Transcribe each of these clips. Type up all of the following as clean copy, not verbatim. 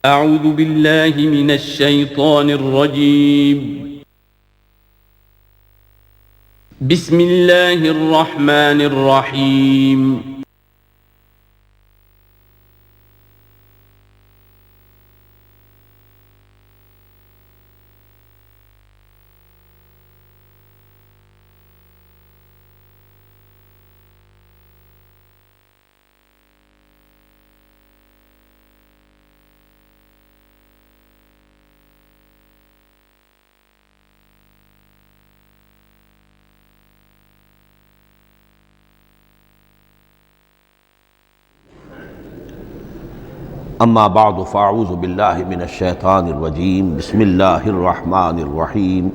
أعوذ بالله من الشيطان الرجيم. بسم الله الرحمن الرحيم. اما بعد فاعوذ باللہ من الشیطان الرجیم بسم اللہ الرحمن الرحیم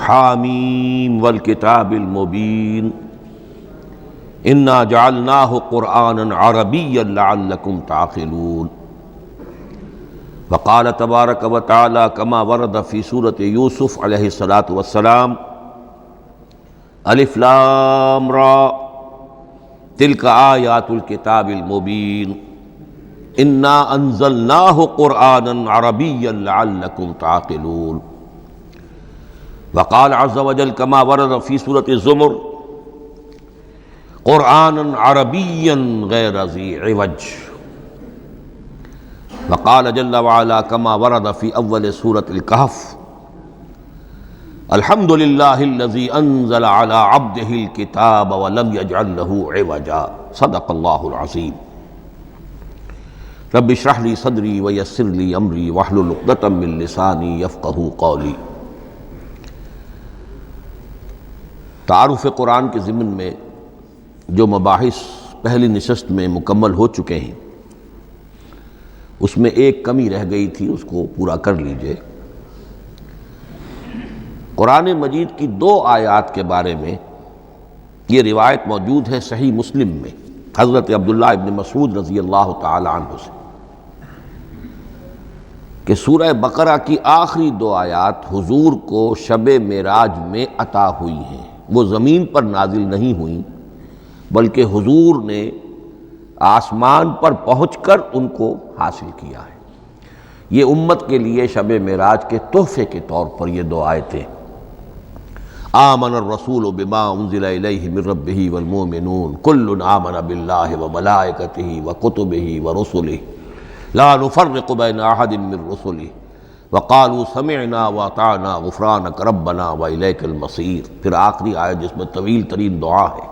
حامیم والکتاب المبین انا جعلناہ قرآنا عربیا لعلکم تعقلون وقال تبارک وتعالی کما ورد فی سورۃ یوسف علیہ الصلاۃ والسلام الف لام را تلک آیات الکتاب المبین انا انزلناہ قرآنا عربیا لعلکم تعقلون وقال عز وجل كما ورد في سورة الزمر قرآنا عربيا غير ذي عوج وقال جل وعلا كما ورد في أول سورة الكهف الحمد لله الذي أنزل على عبده الكتاب ولم يجعل له عوجا صدق الله العظيم رب اشرح لي صدري ويسر لي أمري واحلل عقدة من لساني يفقهوا قولي۔ تعارف قرآن کے ضمن میں جو مباحث پہلی نشست میں مکمل ہو چکے ہیں اس میں ایک کمی رہ گئی تھی، اس کو پورا کر لیجئے۔ قرآن مجید کی 2 آیات کے بارے میں یہ روایت موجود ہے صحیح مسلم میں حضرت عبداللہ ابن مسعود رضی اللہ تعالی عنہ سے کہ سورہ بقرہ کی آخری 2 آیات حضور کو شب معراج میں عطا ہوئی ہیں، وہ زمین پر نازل نہیں ہوئیں بلکہ حضور نے آسمان پر پہنچ کر ان کو حاصل کیا ہے۔ یہ امت کے لیے شب معراج کے تحفے کے طور پر یہ 2 آیتیں آمن الرسول بما انزل الیہ من ربہ والمؤمنون کل آمن باللہ وملائکتہ وکتبہ ورسلہ لا نفرق بین احد من رسلہ وقالوا سمعنا واطعنا غفرانک ربنا والیک المصیر۔ پھر آخری آیت جس میں طویل ترین دعا ہے۔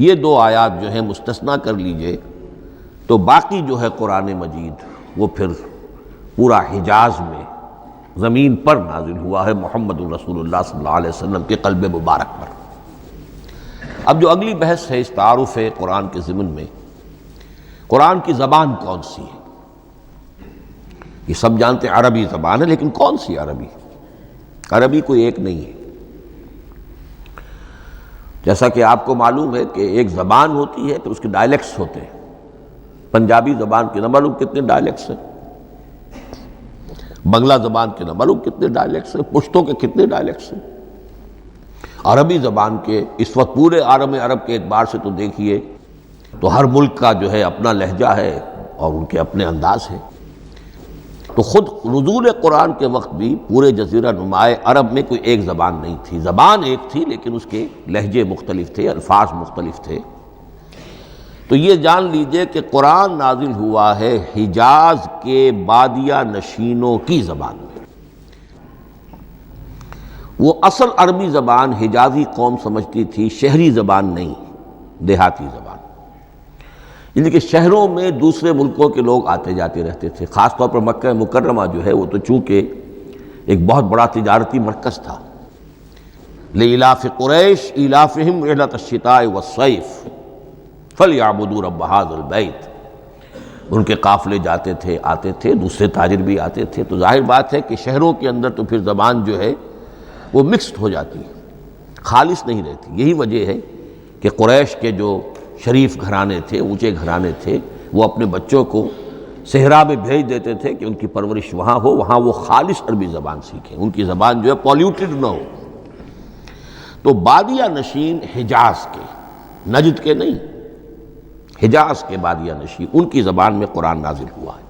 یہ 2 آیات جو ہیں مستثنیٰ کر لیجئے تو باقی جو ہے قرآن مجید وہ پھر پورا حجاز میں زمین پر نازل ہوا ہے محمد رسول اللہ صلی اللہ علیہ وسلم کے قلب مبارک پر۔ اب جو اگلی بحث ہے اس تعارف قرآن کے ضمن میں، قرآن کی زبان کون سی ہے؟ یہ سب جانتے ہیں عربی زبان ہے، لیکن کون سی عربی؟ عربی کوئی ایک نہیں ہے۔ جیسا کہ آپ کو معلوم ہے کہ ایک زبان ہوتی ہے تو اس کے ڈائلیکٹس ہوتے ہیں۔ پنجابی زبان کے نہ معلوم کتنے ڈائلیکٹس ہیں، بنگلہ زبان کے نہ معلوم کتنے ڈائلیکٹس ہیں، پشتوں کے کتنے ڈائلیکٹس ہیں۔ عربی زبان کے اس وقت پورے عالم عرب کے اعتبار سے تو دیکھیے تو ہر ملک کا جو ہے اپنا لہجہ ہے اور ان کے اپنے انداز ہے۔ تو خود نزول قرآن کے وقت بھی پورے جزیرہ نمائے عرب میں کوئی ایک زبان نہیں تھی، زبان ایک تھی لیکن اس کے لہجے مختلف تھے، الفاظ مختلف تھے۔ تو یہ جان لیجئے کہ قرآن نازل ہوا ہے حجاز کے بادیہ نشینوں کی زبان میں۔ وہ اصل عربی زبان حجازی قوم سمجھتی تھی، شہری زبان نہیں، دیہاتی زبان۔ یعنی کہ شہروں میں دوسرے ملکوں کے لوگ آتے جاتے رہتے تھے، خاص طور پر مکہ مکرمہ جو ہے وہ تو چونکہ ایک بہت بڑا تجارتی مرکز تھا۔ لإلاف قریش ایلافہم رحلۃ الشتاء والصیف فلیعبدوا رب ھذا البیت۔ ان کے قافلے جاتے تھے، آتے تھے، دوسرے تاجر بھی آتے تھے، تو ظاہر بات ہے کہ شہروں کے اندر تو پھر زبان جو ہے وہ مکسڈ ہو جاتی ہے، خالص نہیں رہتی۔ یہی وجہ ہے کہ قریش کے جو شریف گھرانے تھے، اونچے گھرانے تھے، وہ اپنے بچوں کو صحرا میں بھیج دیتے تھے کہ ان کی پرورش وہاں ہو، وہاں وہ خالص عربی زبان سیکھیں، ان کی زبان جو ہے پولیوٹڈ نہ ہو۔ تو بادیہ نشین حجاز کے، نجد کے نہیں، حجاز کے بادیہ نشین، ان کی زبان میں قرآن نازل ہوا ہے۔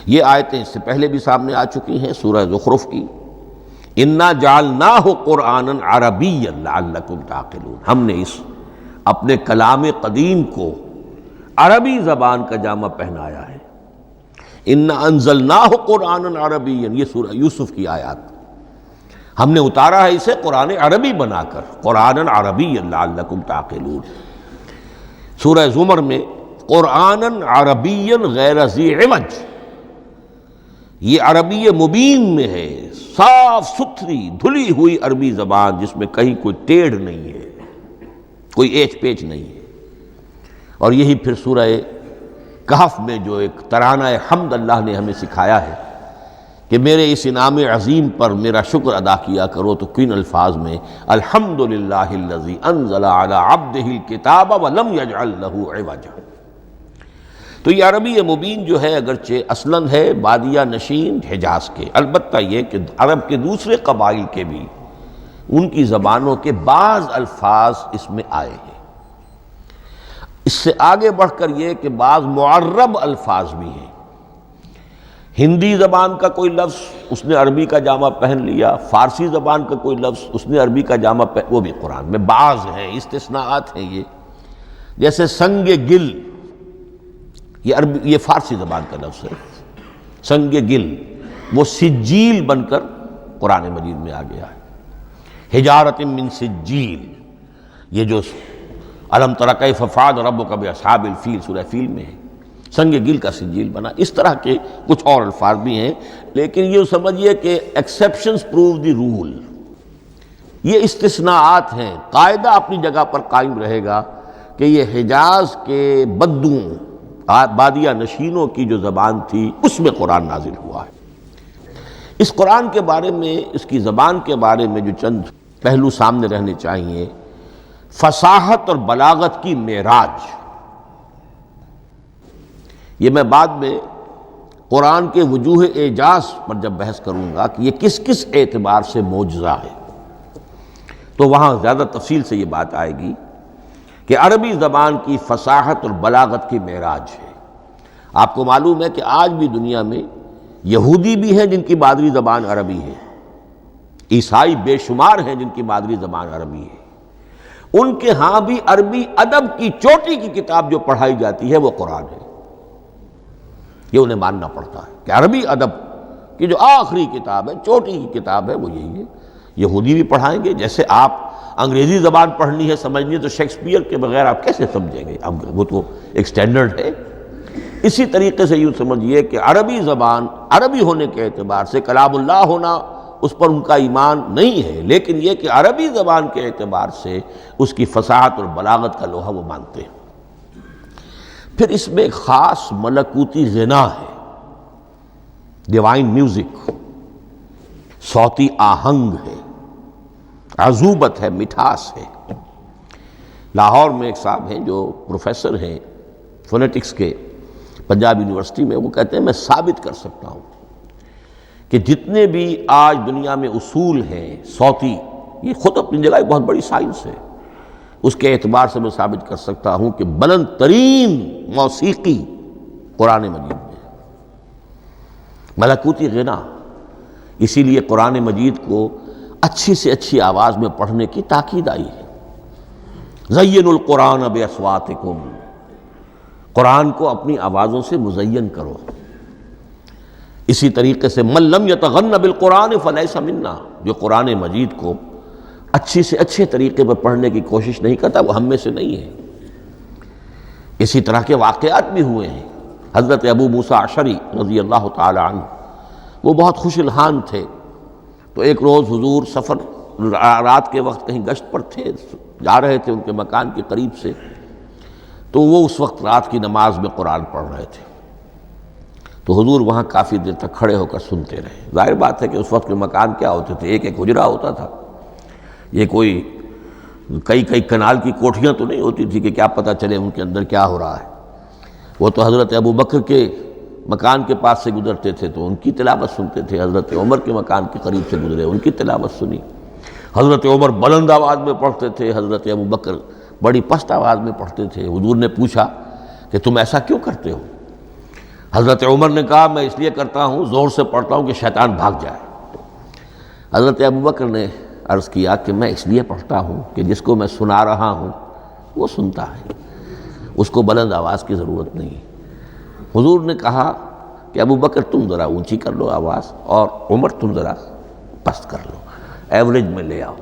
یہ آیتیں اس سے پہلے بھی سامنے آ چکی ہیں سورہ زخرف کی، اِنَّا جَعَلْنَاهُ قُرْآنًا عَرَبِيًّا لَعَلَّكُمْ تَعْقِلُونَ، ہم نے اس اپنے کلام قدیم کو عربی زبان کا جامہ پہنایا ہے۔ اِنَّا أَنزَلْنَاهُ قُرْآنًا عَرَبِيًّا، یہ سورہ یوسف کی آیات، ہم نے اتارا ہے اسے قرآن عربی بنا کر، قرآنًا عربیًّا لَعَلَّكُمْ تَعْقِلُونَ۔ سورہ زمر میں قرآنًا عربیًّا غیر ذی عوج، یہ عربی مبین میں ہے، صاف ستھری دھلی ہوئی عربی زبان جس میں کہیں کوئی ٹیڑھ نہیں ہے، کوئی ایچ پیچ نہیں ہے۔ اور یہی پھر سورہ کہف میں جو ایک ترانہ حمد اللہ نے ہمیں سکھایا ہے کہ میرے اس انعام عظیم پر میرا شکر ادا کیا کرو، تو کن الفاظ میں الحمدللہ الذی انزل علی عبدہ الکتاب ولم یجعل لہ عوجا۔ تو یہ عربی مبین جو ہے اگرچہ اصلاً ہے بادیہ نشین حجاز کے، البتہ یہ کہ عرب کے دوسرے قبائل کے بھی ان کی زبانوں کے بعض الفاظ اس میں آئے ہیں۔ اس سے آگے بڑھ کر یہ کہ بعض معرب الفاظ بھی ہیں، ہندی زبان کا کوئی لفظ اس نے عربی کا جامہ پہن لیا، فارسی زبان کا کوئی لفظ اس نے عربی کا جامہ پہن، وہ بھی قرآن میں بعض ہیں، استثناءات ہیں یہ۔ جیسے سنگ گل، یہ فارسی زبان کا لفظ ہے، سنگ گل، وہ سجیل بن کر قرآن مجید میں آ گیا ہے۔ حجارۃ من سجیل، یہ جو الم تر کیف فعل ربک باصحاب الفیل سورہ فیل میں ہے، سنگ گل کا سجیل بنا۔ اس طرح کے کچھ اور الفاظ بھی ہیں، لیکن یہ سمجھیے کہ ایکسیپشنز پروو دی رول، یہ استثناءات ہیں، قاعدہ اپنی جگہ پر قائم رہے گا کہ یہ حجاز کے بدوؤں بادیہ نشینوں کی جو زبان تھی اس میں قرآن نازل ہوا ہے۔ اس قرآن کے بارے میں، اس کی زبان کے بارے میں جو چند پہلو سامنے رہنے چاہیے، فصاحت اور بلاغت کی معراج۔ یہ میں بعد میں قرآن کے وجوہ اعجاز پر جب بحث کروں گا کہ یہ کس کس اعتبار سے معجزہ ہے، تو وہاں زیادہ تفصیل سے یہ بات آئے گی کہ عربی زبان کی فصاحت اور بلاغت کی معراج ہے۔ آپ کو معلوم ہے کہ آج بھی دنیا میں یہودی بھی ہیں جن کی مادری زبان عربی ہے، عیسائی بے شمار ہیں جن کی مادری زبان عربی ہے، ان کے ہاں بھی عربی ادب کی چوٹی کی کتاب جو پڑھائی جاتی ہے وہ قرآن ہے۔ یہ انہیں ماننا پڑتا ہے کہ عربی ادب کی جو آخری کتاب ہے، چوٹی کی کتاب ہے، وہ یہی ہے۔ یہودی بھی پڑھائیں گے، جیسے آپ انگریزی زبان پڑھنی ہے سمجھنی ہے تو شیکسپیئر کے بغیر آپ کیسے سمجھیں گے، اب وہ تو ایک سٹینڈرڈ ہے۔ اسی طریقے سے یوں سمجھیے کہ عربی زبان عربی ہونے کے اعتبار سے کلام اللہ ہونا اس پر ان کا ایمان نہیں ہے، لیکن یہ کہ عربی زبان کے اعتبار سے اس کی فصاحت اور بلاغت کا لوہا وہ مانتے ہیں۔ پھر اس میں ایک خاص ملکوتی غنا ہے، ڈیوائن میوزک، صوتی آہنگ ہے، عذوبت ہے، مٹھاس ہے۔ لاہور میں ایک صاحب ہیں جو پروفیسر ہیں فونیٹکس کے پنجاب یونیورسٹی میں، وہ کہتے ہیں میں ثابت کر سکتا ہوں کہ جتنے بھی آج دنیا میں اصول ہیں صوتی، یہ خود اپنی جگہ ایک بہت بڑی سائنس ہے، اس کے اعتبار سے میں ثابت کر سکتا ہوں کہ بلند ترین موسیقی قرآن مجید میں ہے، ملکوتی غنا۔ اسی لیے قرآن مجید کو اچھی سے اچھی آواز میں پڑھنے کی تاکید آئی ہے۔ زینوا القرآن باصواتکم، قرآن کو اپنی آوازوں سے مزین کرو۔ اسی طریقے سے من لم یتغن بالقرآن فلیس منا، جو قرآن مجید کو اچھی سے اچھے طریقے پر پڑھنے کی کوشش نہیں کرتا وہ ہم میں سے نہیں ہے۔ اسی طرح کے واقعات بھی ہوئے ہیں۔ حضرت ابو موسیٰ اشعری رضی اللہ تعالی عنہ، وہ بہت خوش الحان تھے، تو ایک روز حضور سفر رات کے وقت کہیں گشت پر تھے، جا رہے تھے ان کے مکان کے قریب سے، تو وہ اس وقت رات کی نماز میں قرآن پڑھ رہے تھے، تو حضور وہاں کافی دیر تک کھڑے ہو کر سنتے رہے۔ ظاہر بات ہے کہ اس وقت کے مکان کیا ہوتے تھے، ایک ایک حجرہ ہوتا تھا، یہ کوئی کئی کنال کی کوٹھیاں تو نہیں ہوتی تھی کہ کیا پتہ چلے ان کے اندر کیا ہو رہا ہے۔ وہ تو حضرت ابو بکر کے مکان کے پاس سے گزرتے تھے تو ان کی تلاوت سنتے تھے، حضرت عمر کے مکان کے قریب سے گزرے ان کی تلاوت سنی، حضرت عمر بلند آواز میں پڑھتے تھے، حضرت ابو بکر بڑی پست آواز میں پڑھتے تھے۔ حضور نے پوچھا کہ تم ایسا کیوں کرتے ہو؟ حضرت عمر نے کہا میں اس لیے کرتا ہوں، زور سے پڑھتا ہوں کہ شیطان بھاگ جائے۔ حضرت ابوبکر نے عرض کیا کہ میں اس لیے پڑھتا ہوں کہ جس کو میں سنا رہا ہوں وہ سنتا ہے، اس کو بلند آواز کی ضرورت نہیں۔ حضور نے کہا کہ ابوبکر تم ذرا اونچی کر لو آواز، اور عمر تم ذرا پست کر لو، ایوریج میں لے آؤ۔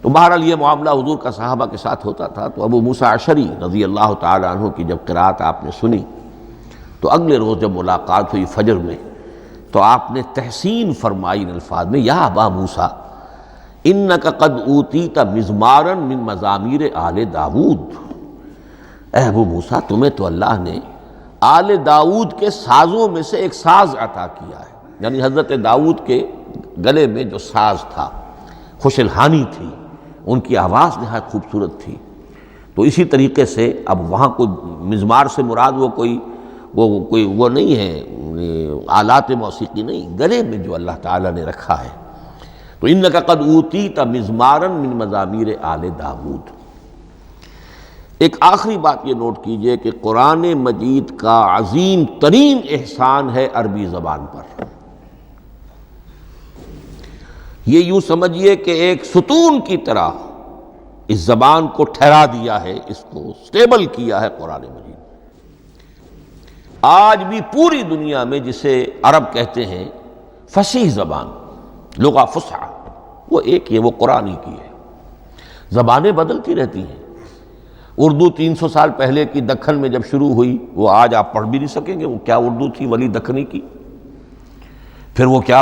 تو بہرحال یہ معاملہ حضور کا صحابہ کے ساتھ ہوتا تھا۔ تو ابو موسیٰ اشعری رضی اللہ تعالی عنہ کی جب قرات آپ نے سنی تو اگلے روز جب ملاقات ہوئی فجر میں تو آپ نے تحسین فرمائی ان الفاظ میں، یا ابا موسیٰ انک قد اوتیت مزمارا من مزامیر آل داود، اے ابو موسیٰ تمہیں تو اللہ نے آل داود کے سازوں میں سے ایک ساز عطا کیا ہے، یعنی حضرت داود کے گلے میں جو ساز تھا خوش الحانی تھی، ان کی آواز نہایت خوبصورت تھی۔ تو اسی طریقے سے اب وہاں کوئی مزمار سے مراد وہ نہیں ہے آلات موسیقی نہیں، گلے میں جو اللہ تعالیٰ نے رکھا ہے۔ تو انک قد اوتیت مزمارا من مزامیر آل داود۔ ایک آخری بات یہ نوٹ کیجئے کہ قرآن مجید کا عظیم ترین احسان ہے عربی زبان پر۔ یہ یوں سمجھیے کہ ایک ستون کی طرح اس زبان کو ٹھہرا دیا ہے، اس کو سٹیبل کیا ہے قرآن مجید۔ آج بھی پوری دنیا میں جسے عرب کہتے ہیں فصیح زبان، لغہ فصحی، وہ ایک ہے، وہ قرآن ہی کی ہے۔ زبانیں بدلتی رہتی ہیں۔ اردو 300 سال پہلے کی دکن میں جب شروع ہوئی، وہ آج آپ پڑھ بھی نہیں سکیں گے وہ کیا اردو تھی ولی دکنی کی۔ پھر وہ کیا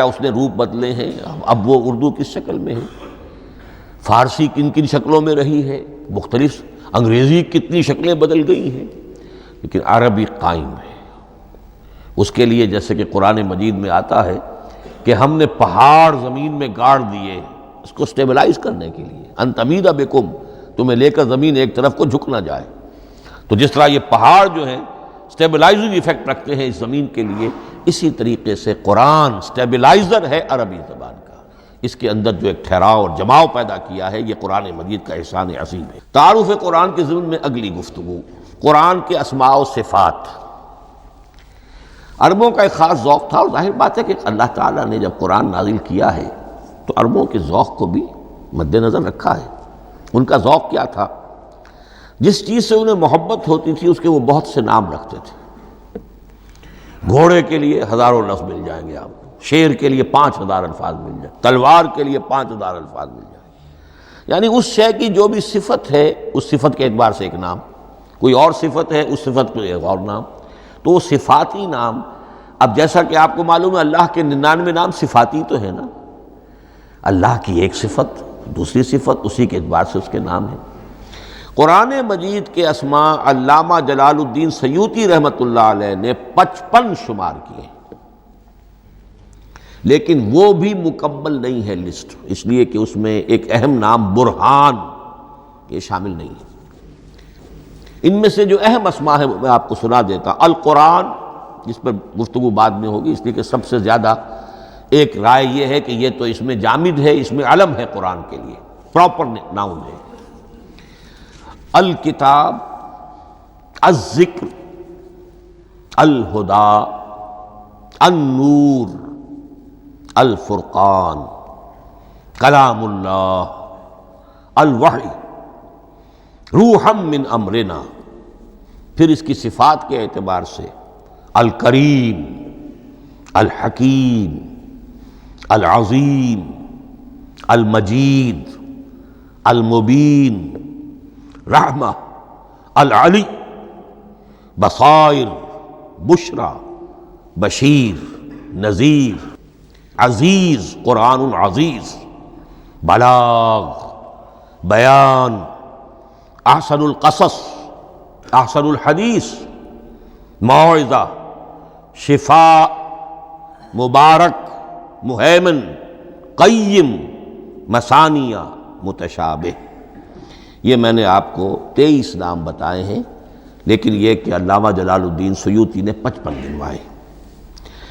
اس نے روپ بدلے ہیں، اب وہ اردو کس شکل میں ہے، فارسی کن کن شکلوں میں رہی ہے، مختلف انگریزی کتنی شکلیں بدل گئی ہیں، لیکن عربی قائم ہے۔ اس کے لیے جیسے کہ قرآن مجید میں آتا ہے کہ ہم نے پہاڑ زمین میں گاڑ دیے اس کو سٹیبلائز کرنے کے لیے، ان تمید بکم، تمہیں لے کر زمین ایک طرف کو جھک نہ جائے۔ تو جس طرح یہ پہاڑ جو ہیں سٹیبلائزنگ ایفیکٹ رکھتے ہیں اس زمین کے لیے، اسی طریقے سے قرآن سٹیبلائزر ہے عربی زبان کا۔ اس کے اندر جو ایک ٹھہراؤ اور جماؤ پیدا کیا ہے، یہ قرآن مجید کا احسان عظیم ہے۔ تعارف قرآن کے ضمن میں اگلی گفتگو، قرآن کے اسماء و صفات۔ عربوں کا ایک خاص ذوق تھا، اور ظاہر بات ہے کہ اللہ تعالیٰ نے جب قرآن نازل کیا ہے تو عربوں کے ذوق کو بھی مد نظر رکھا ہے۔ ان کا ذوق کیا تھا؟ جس چیز سے انہیں محبت ہوتی تھی اس کے وہ بہت سے نام رکھتے تھے۔ گھوڑے کے لیے ہزاروں لفظ مل جائیں گے آپ کو، شیر کے لیے 5000 الفاظ مل جائیں، تلوار کے لیے 5000 الفاظ مل جائیں، یعنی اس شے کی جو بھی صفت ہے اس صفت کے اعتبار سے ایک نام، کوئی اور صفت ہے اس صفت کے ایک اور نام۔ تو وہ صفاتی نام، اب جیسا کہ آپ کو معلوم ہے اللہ کے 99 نام صفاتی تو ہے نا، اللہ کی ایک صفت دوسری صفت اسی کے اعتبار سے اس کے نام ہیں۔ قرآن مجید کے اسماء علامہ جلال الدین سیوطی رحمۃ اللہ علیہ نے 55 شمار کیے، لیکن وہ بھی مکمل نہیں ہے لسٹ، اس لیے کہ اس میں ایک اہم نام برہان یہ شامل نہیں ہے۔ ان میں سے جو اہم اسماء ہے میں آپ کو سنا دیتا۔ القرآن، جس پر گفتگو بعد میں ہوگی، اس لیے کہ سب سے زیادہ ایک رائے یہ ہے کہ یہ تو اس میں جامد ہے، اس میں علم ہے قرآن کے لیے، پراپر ناؤن ہے۔ الکتاب، الذکر، الہدا، النور، الفرقان، کلام اللہ، الوحی، روحا من امرنا۔ پھر اس کی صفات کے اعتبار سے الکریم، الحکیم، العظیم، المجید، المبین، رحمہ، العلی، بصائر، بشرا، بشیر، نذیر، عزیز، قرآن عزیز، بلاغ، بیان، احسن القصص، احسن الحدیث، موعظہ، شفاء، مبارک، مہیمن، قیم، مثانیہ، متشابہ۔ یہ میں نے آپ کو 23 نام بتائے ہیں، لیکن یہ کہ علامہ جلال الدین سیوطی نے 55 گنوائے۔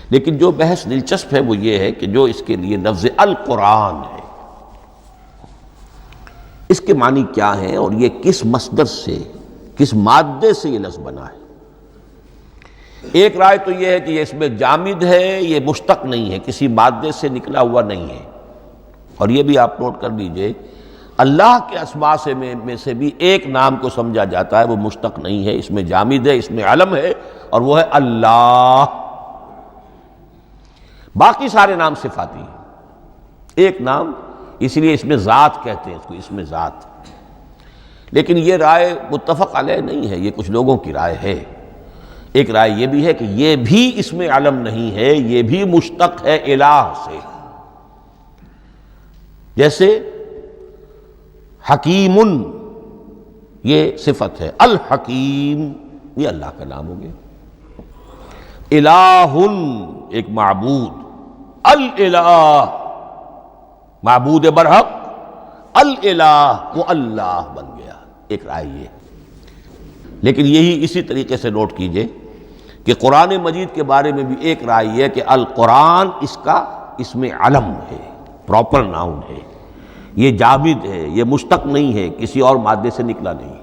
لیکن جو بحث دلچسپ ہے وہ یہ ہے کہ جو اس کے لیے لفظ القرآن ہے، اس کے معنی کیا ہیں اور یہ کس مصدر سے، کس مادے سے یہ لفظ بنا ہے؟ ایک رائے تو یہ ہے کہ یہ اس میں جامد ہے، یہ مشتق نہیں ہے، کسی مادے سے نکلا ہوا نہیں ہے۔ اور یہ بھی آپ نوٹ کر لیجئے، اللہ کے اسماء میں سے بھی ایک نام کو سمجھا جاتا ہے، وہ مشتق نہیں ہے، اس میں جامد ہے، اس میں علم ہے، اور وہ ہے اللہ۔ باقی سارے نام صفاتی ہیں، ایک نام، اس لیے اس میں ذات کہتے ہیں اس کو، اس میں ذات۔ لیکن یہ رائے متفق علیہ نہیں ہے، یہ کچھ لوگوں کی رائے ہے۔ ایک رائے یہ بھی ہے کہ یہ بھی اس میں علم نہیں ہے، یہ بھی مشتق ہے الہ سے۔ جیسے حکیم، یہ صفت ہے، الحکیم یہ اللہ کا نام ہو گیا۔ الہ ایک معبود، الالہ معبود برحق، الالہ وہ اللہ بن گیا، ایک رائے یہ۔ لیکن یہی اسی طریقے سے نوٹ کیجئے کہ قرآن مجید کے بارے میں بھی ایک رائے یہ کہ القرآن اس میں علم ہے، پراپر ناؤن ہے، یہ جامد ہے، یہ مشتق نہیں ہے، کسی اور مادے سے نکلا نہیں۔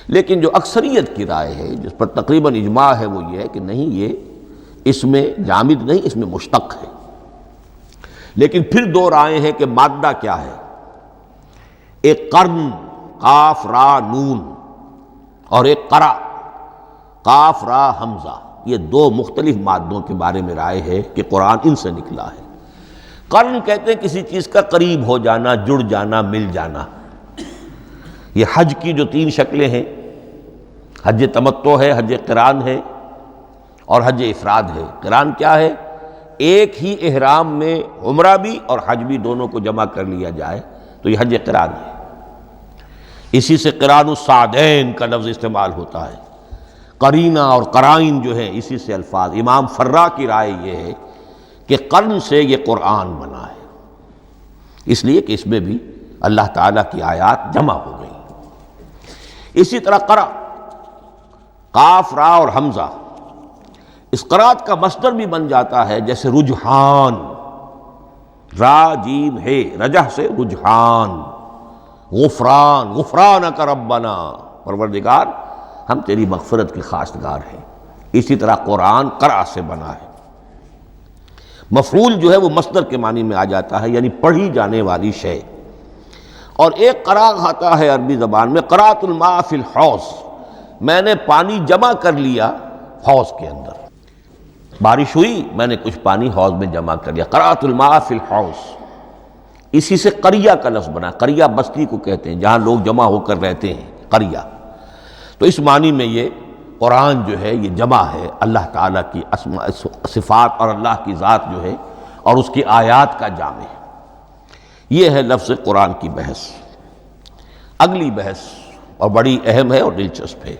لیکن جو اکثریت کی رائے ہے، جس پر تقریباً اجماع ہے، وہ یہ ہے کہ نہیں، یہ اس میں جامد نہیں، اس میں مشتق ہے۔ لیکن پھر دو رائے ہیں کہ مادہ کیا ہے۔ ایک قرن، قاف را نون، اور ایک قرا، قاف را حمزہ، یہ دو مختلف مادوں کے بارے میں رائے ہے کہ قرآن ان سے نکلا ہے۔ قرن کہتے ہیں کسی چیز کا قریب ہو جانا، جڑ جانا، مل جانا۔ یہ حج کی جو تین شکلیں ہیں، حج تمتع ہے، حج قران ہے، اور حج افراد ہے۔ قران کیا ہے؟ ایک ہی احرام میں عمرہ بھی اور حج بھی دونوں کو جمع کر لیا جائے تو یہ حج قران ہے۔ اسی سے قران الصعدین کا لفظ استعمال ہوتا ہے۔ قرینہ اور قرائن جو ہے اسی سے الفاظ۔ امام فرا کی رائے یہ ہے کہ قرن سے یہ قرآن بنا ہے، اس لیے کہ اس میں بھی اللہ تعالیٰ کی آیات جمع ہو گئی۔ اسی طرح قرأ، قاف را اور حمزہ، اس قرات کا مصدر بھی بن جاتا ہے، جیسے رجحان، را جیم ہے، رجح سے رجحان۔ غفران، غفرانک ربنا، پروردگار ہم تیری مغفرت کے خواستگار ہیں۔ اسی طرح قرآن قرأ سے بنا ہے۔ مفعول جو ہے وہ مصدر کے معنی میں آ جاتا ہے، یعنی پڑھی جانے والی شے۔ اور ایک قرأ آتا ہے عربی زبان میں، قرأت الماء فی الحوض، میں نے پانی جمع کر لیا حوض کے اندر۔ بارش ہوئی، میں نے کچھ پانی حوض میں جمع کر لیا، قرأت الماء فی الحوض۔ اسی سے قریہ کا لفظ بنا، قریہ بستی کو کہتے ہیں جہاں لوگ جمع ہو کر رہتے ہیں، قریہ۔ تو اس معنی میں یہ قرآن جو ہے یہ جمع ہے اللہ تعالیٰ کی اسماء صفات اور اللہ کی ذات جو ہے اور اس کی آیات کا جامع ہے۔ یہ ہے لفظ قرآن کی بحث۔ اگلی بحث اور بڑی اہم ہے اور دلچسپ ہے،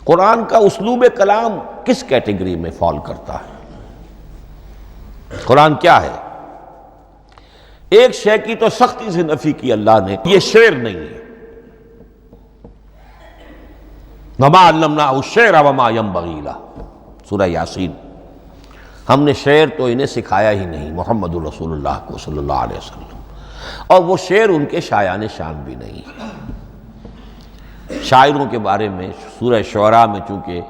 قرآن کا اسلوب کلام کس کیٹیگری میں فال کرتا ہے؟ قرآن کیا ہے؟ ایک شے کی تو سختی سے نفی کی اللہ نے، یہ شعر نہیں ہے۔ وَمَا عَلَّمْنَاهُ الشِّعْرَ وَمَا يَنبَغِي لَهُ، سورہ یاسین۔ ہم نے شعر تو انہیں سکھایا ہی نہیں محمد الرسول اللہ کو صلی اللہ علیہ وسلم، اور وہ شعر ان کے شایان شان بھی نہیں۔ شاعروں کے بارے میں سورہ شعراء میں چونکہ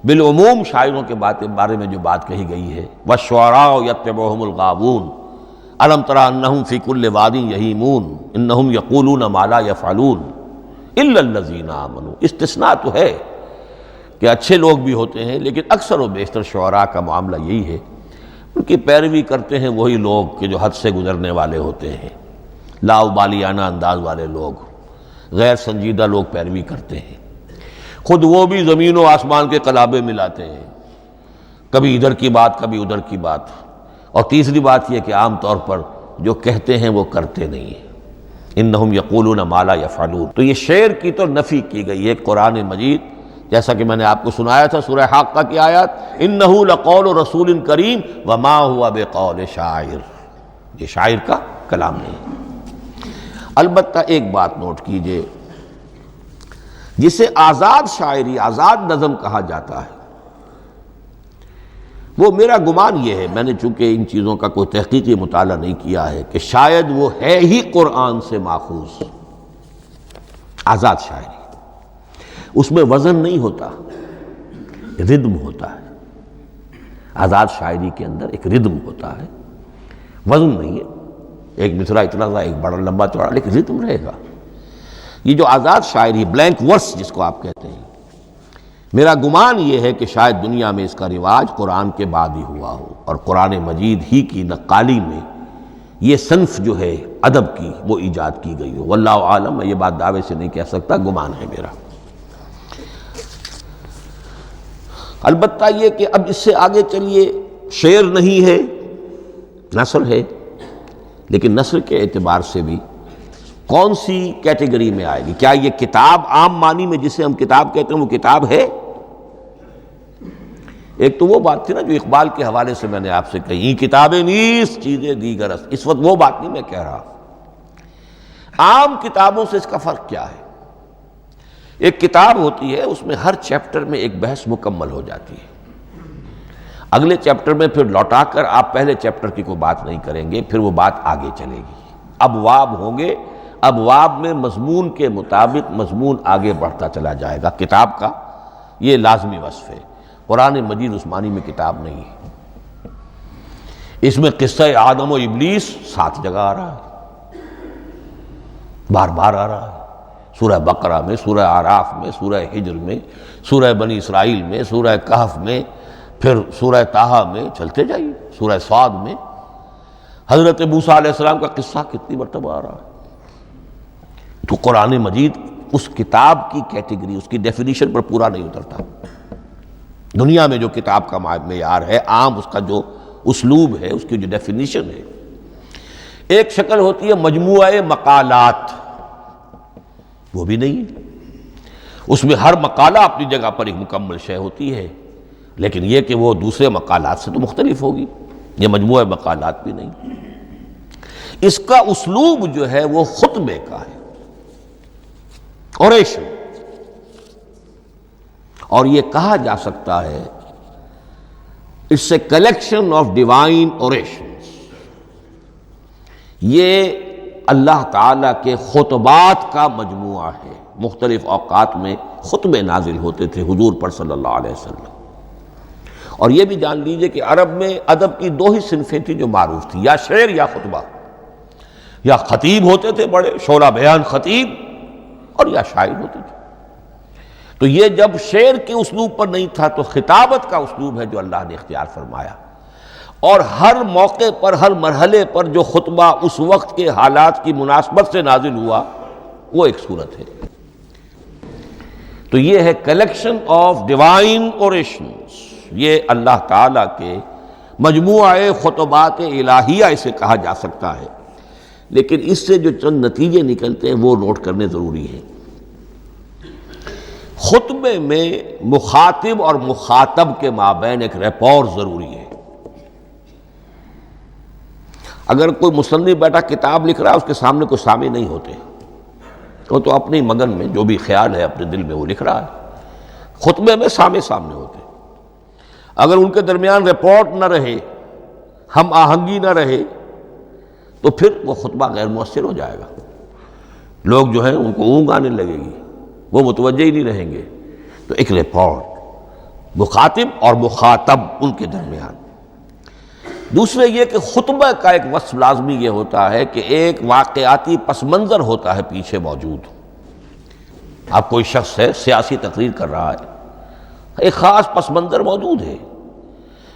بالعموم شاعروں کے بارے میں جو بات کہی گئی ہے، وَالشُّعَرَاءُ يَتَّبِعُهُمُ الْغَاوُونَ أَلَمْ تَرَ أَنَّهُمْ فِي كُلِّ وَادٍ يَهِيمُونَ إِنَّهُمْ يَقُولُونَ مَا لَا يَفْعَلُونَ إِلَّا الَّذِينَ آمَنُوا۔ استثناء تو ہے کہ اچھے لوگ بھی ہوتے ہیں، لیکن اکثر و بیشتر شعراء کا معاملہ یہی ہے، ان کی پیروی کرتے ہیں وہی لوگ کہ جو حد سے گزرنے والے ہوتے ہیں، لاؤبالیانہ انداز والے لوگ، غیر سنجیدہ لوگ پیروی کرتے ہیں۔ خود وہ بھی زمین و آسمان کے قلابے ملاتے ہیں، کبھی ادھر کی بات کبھی ادھر کی بات۔ اور تیسری بات یہ کہ عام طور پر جو کہتے ہیں وہ کرتے نہیں ہیں، انہم یقولون ما لا یفعلون۔ تو یہ شعر کی تو نفی کی گئی ہے قرآن مجید، جیسا کہ میں نے آپ کو سنایا تھا سورہ حاقہ کی آیات، انہ لقول رسول کریم وما ہوا بقول شاعر، یہ شاعر کا کلام نہیں۔ البتہ ایک بات نوٹ کیجئے، جسے آزاد شاعری، آزاد نظم کہا جاتا ہے، وہ میرا گمان یہ ہے، میں نے چونکہ ان چیزوں کا کوئی تحقیقی مطالعہ نہیں کیا ہے، کہ شاید وہ ہے ہی قرآن سے ماخوذ آزاد شاعری۔ اس میں وزن نہیں ہوتا، ردم ہوتا ہے۔ آزاد شاعری کے اندر ایک ردم ہوتا ہے، وزن نہیں ہے، ایک مصرع اتنا سا، ایک بڑا لمبا چوڑا، لیکن ردم رہے گا۔ یہ جو آزاد شاعری، بلینک ورس جس کو آپ کہتے ہیں، میرا گمان یہ ہے کہ شاید دنیا میں اس کا رواج قرآن کے بعد ہی ہوا ہو، اور قرآن مجید ہی کی نقالی میں یہ صنف جو ہے ادب کی وہ ایجاد کی گئی ہو۔ واللہ عالم، میں یہ بات دعوے سے نہیں کہہ سکتا، گمان ہے میرا۔ البتہ یہ کہ اب اس سے آگے چلیے، شعر نہیں ہے، نثر ہے، لیکن نثر کے اعتبار سے بھی کون سی کیٹیگری میں آئے گی؟ کیا یہ کتاب عام معنی میں جسے ہم کتاب کہتے ہیں وہ کتاب ہے؟ ایک تو وہ بات تھی نا جو اقبال کے حوالے سے میں نے آپ سے کہی، کتابیں نیست چیزیں دیگر است، اس وقت وہ بات نہیں میں کہہ رہا۔ عام کتابوں سے اس کا فرق کیا ہے؟ ایک کتاب ہوتی ہے، اس میں ہر چیپٹر میں ایک بحث مکمل ہو جاتی ہے، اگلے چیپٹر میں پھر لوٹا کر آپ پہلے چیپٹر کی کوئی بات نہیں کریں گے، پھر وہ بات آگے چلے گی، ابواب ہوں گے، ابواب میں مضمون کے مطابق مضمون آگے بڑھتا چلا جائے گا۔ کتاب کا یہ لازمی وصف ہے۔ قرآن مجید اس معنی میں کتاب نہیں ہے، اس میں قصہ آدم و ابلیس 7 جگہ آ رہا ہے، بار بار آ رہا ہے، سورہ بقرہ میں، سورہ اعراف میں، سورہ ہجر میں، سورہ بنی اسرائیل میں، سورہ کہف میں، پھر سورہ طٰہٰ میں، چلتے جائیے، سورہ صاد میں حضرت موسیٰ علیہ السلام کا قصہ کتنی مرتبہ آ رہا ہے۔ تو قرآن مجید اس کتاب کی کیٹیگری، اس کی ڈیفینیشن پر پورا نہیں اترتا۔ دنیا میں جو کتاب کا معیار ہے، عام اس کا جو اسلوب ہے، اس کی جو ڈیفینیشن ہے، ایک شکل ہوتی ہے مجموعہ مقالات، وہ بھی نہیں ہے۔ اس میں ہر مقالہ اپنی جگہ پر ایک مکمل شے ہوتی ہے، لیکن یہ کہ وہ دوسرے مقالات سے تو مختلف ہوگی، یہ مجموعہ مقالات بھی نہیں۔ اس کا اسلوب جو ہے وہ خطبے کا ہے، اوریشن، اور یہ کہا جا سکتا ہے it's a collection of divine orations. یہ اللہ تعالیٰ کے خطبات کا مجموعہ ہے۔ مختلف اوقات میں خطبے نازل ہوتے تھے حضور پر صلی اللہ علیہ وسلم۔ اور یہ بھی جان لیجئے کہ عرب میں ادب کی 2 ہی صنفیں تھیں جو معروف تھیں، یا شعر یا خطبہ، یا خطیب ہوتے تھے بڑے شعرا بیان خطیب، اور یا شاعر ہوتے تھے۔ تو یہ جب شعر کے اسلوب پر نہیں تھا تو خطابت کا اسلوب ہے جو اللہ نے اختیار فرمایا، اور ہر موقع پر، ہر مرحلے پر جو خطبہ اس وقت کے حالات کی مناسبت سے نازل ہوا وہ ایک صورت ہے۔ تو یہ ہے کلیکشن آف ڈیوائن اوریشنز، یہ اللہ تعالیٰ کے مجموعہ خطبات الہیہ اسے کہا جا سکتا ہے، لیکن اس سے جو چند نتیجے نکلتے ہیں وہ نوٹ کرنے ضروری ہیں۔ خطبے میں مخاطب اور مخاطب کے مابین ایک ریپور ضروری ہے۔ اگر کوئی مصنف بیٹا کتاب لکھ رہا ہے، اس کے سامنے کوئی سامع نہیں ہوتے، وہ تو اپنی مگن میں جو بھی خیال ہے اپنے دل میں وہ لکھ رہا ہے۔ خطبے میں سامع سامنے ہوتے، اگر ان کے درمیان رپورٹ نہ رہے، ہم آہنگی نہ رہے، تو پھر وہ خطبہ غیر مؤثر ہو جائے گا، لوگ جو ہیں ان کو اونگ آنے لگے گی، وہ متوجہ ہی نہیں رہیں گے۔ تو ایک رپورٹ مخاطب اور مخاطب ان کے درمیان۔ دوسرے یہ کہ خطبہ کا ایک وصف لازمی یہ ہوتا ہے کہ ایک واقعاتی پس منظر ہوتا ہے پیچھے موجود۔ اب کوئی شخص ہے سیاسی تقریر کر رہا ہے، ایک خاص پس منظر موجود ہے،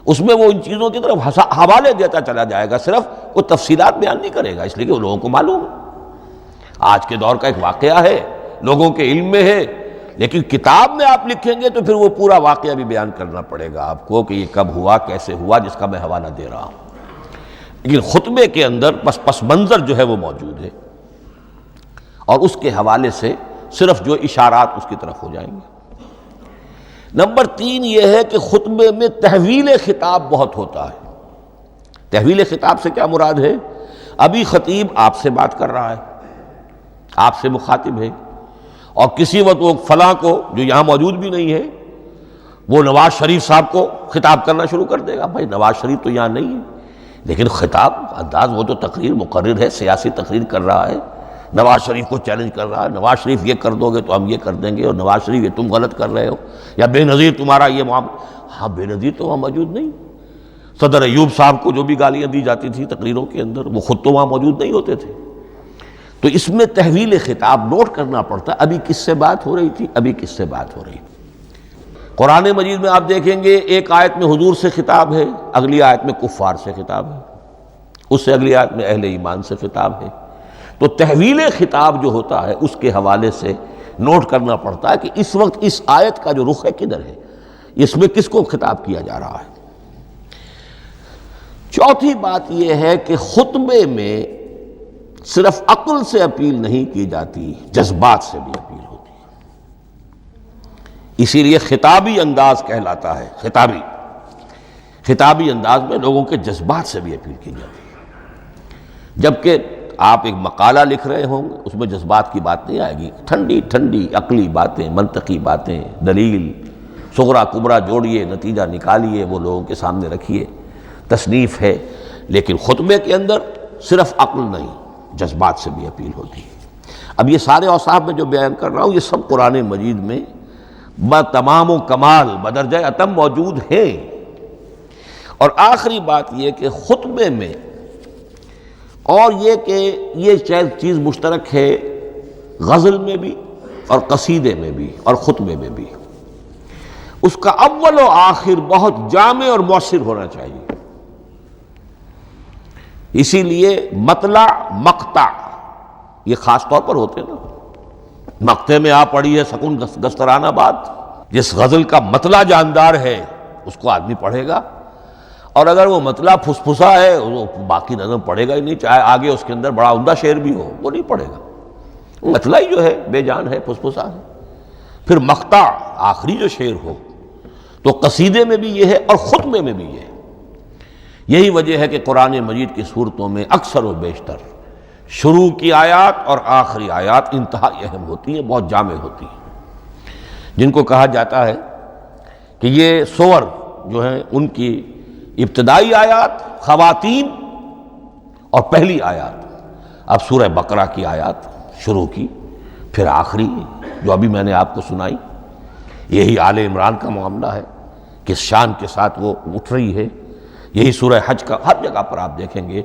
اس میں وہ ان چیزوں کی طرف حوالے دیتا چلا جائے گا، صرف وہ تفصیلات بیان نہیں کرے گا، اس لیے کہ وہ لوگوں کو معلوم ہے آج کے دور کا ایک واقعہ ہے، لوگوں کے علم میں ہے، لیکن کتاب میں آپ لکھیں گے تو پھر وہ پورا واقعہ بھی بیان کرنا پڑے گا آپ کو کہ یہ کب ہوا، کیسے ہوا، جس کا میں حوالہ دے رہا ہوں۔ لیکن خطبے کے اندر پس منظر جو ہے وہ موجود ہے، اور اس کے حوالے سے صرف جو اشارات اس کی طرف ہو جائیں گے۔ نمبر 3 یہ ہے کہ خطبے میں تحویل خطاب بہت ہوتا ہے۔ تحویل خطاب سے کیا مراد ہے؟ ابھی خطیب آپ سے بات کر رہا ہے، آپ سے مخاطب ہے، اور کسی وقت وہ فلاں کو جو یہاں موجود بھی نہیں ہے وہ نواز شریف صاحب کو خطاب کرنا شروع کر دے گا. بھائی نواز شریف تو یہاں نہیں ہے، لیکن خطاب انداز وہ تو تقریر مقرر ہے، سیاسی تقریر کر رہا ہے، نواز شریف کو چیلنج کر رہا ہے. نواز شریف یہ کر دو گے تو ہم یہ کر دیں گے، اور نواز شریف یہ تم غلط کر رہے ہو، یا بے نظیر تمہارا یہ معاملہ. ہاں بے نظیر تو وہاں موجود نہیں. صدر ایوب صاحب کو جو بھی گالیاں دی جاتی تھی تقریروں کے اندر، وہ خود تو وہاں موجود نہیں ہوتے تھے. تو اس میں تحویل خطاب نوٹ کرنا پڑتا ہے. ابھی کس سے بات ہو رہی تھی، ابھی کس سے بات ہو رہی تھی. قرآن مجید میں آپ دیکھیں گے ایک آیت میں حضور سے خطاب ہے، اگلی آیت میں کفار سے خطاب ہے، اس سے اگلی آیت میں اہل ایمان سے خطاب ہے. تو تحویل خطاب جو ہوتا ہے اس کے حوالے سے نوٹ کرنا پڑتا ہے کہ اس وقت اس آیت کا جو رخ ہے کدھر ہے، اس میں کس کو خطاب کیا جا رہا ہے. چوتھی بات یہ ہے کہ خطبے میں صرف عقل سے اپیل نہیں کی جاتی، جذبات سے بھی اپیل ہوتی ہے. اسی لیے خطابی انداز کہلاتا ہے. خطابی انداز میں لوگوں کے جذبات سے بھی اپیل کی جاتی ہے. جبکہ آپ ایک مقالہ لکھ رہے ہوں گے، اس میں جذبات کی بات نہیں آئے گی. ٹھنڈی ٹھنڈی عقلی باتیں، منطقی باتیں، دلیل صغرا کبرا جوڑیے، نتیجہ نکالیے، وہ لوگوں کے سامنے رکھیے، تصنیف ہے. لیکن خطبے کے اندر صرف عقل نہیں، جذبات سے بھی اپیل ہوتی ہے. اب یہ سارے اوصاف میں جو بیان کر رہا ہوں یہ سب قرآن مجید میں بتمام و کمال بدرجہ اتم موجود ہیں. اور آخری بات یہ کہ خطبے میں، اور یہ کہ یہ چیز مشترک ہے غزل میں بھی اور قصیدے میں بھی اور خطبے میں بھی، اس کا اول و آخر بہت جامع اور مؤثر ہونا چاہیے. اسی لیے مطلع مقطع یہ خاص طور پر ہوتے ہیں نا. مقطع میں آپ پڑھی ہے سکون گسترانہ بات، جس غزل کا مطلع جاندار ہے اس کو آدمی پڑھے گا، اور اگر وہ مطلع پھسپھسا ہے وہ باقی نظم پڑھے گا ہی نہیں، چاہے آگے اس کے اندر بڑا عمدہ شعر بھی ہو وہ نہیں پڑھے گا. مطلع ہی جو ہے بے جان ہے، پھسپھسا ہے. پھر مقطع آخری جو شعر ہو، تو قصیدے میں بھی یہ ہے اور خطبے میں بھی یہ ہے. یہی وجہ ہے کہ قرآن مجید کی صورتوں میں اکثر و بیشتر شروع کی آیات اور آخری آیات انتہائی اہم ہوتی ہیں، بہت جامع ہوتی ہیں، جن کو کہا جاتا ہے کہ یہ سور جو ہیں ان کی ابتدائی آیات، خواتین اور پہلی آیات. اب سورہ بقرہ کی آیات شروع کی، پھر آخری جو ابھی میں نے آپ کو سنائی، یہی آل عمران کا معاملہ ہے، کس شان کے ساتھ وہ اٹھ رہی ہے. یہی سورہ حج کا ہر جگہ پر آپ دیکھیں گے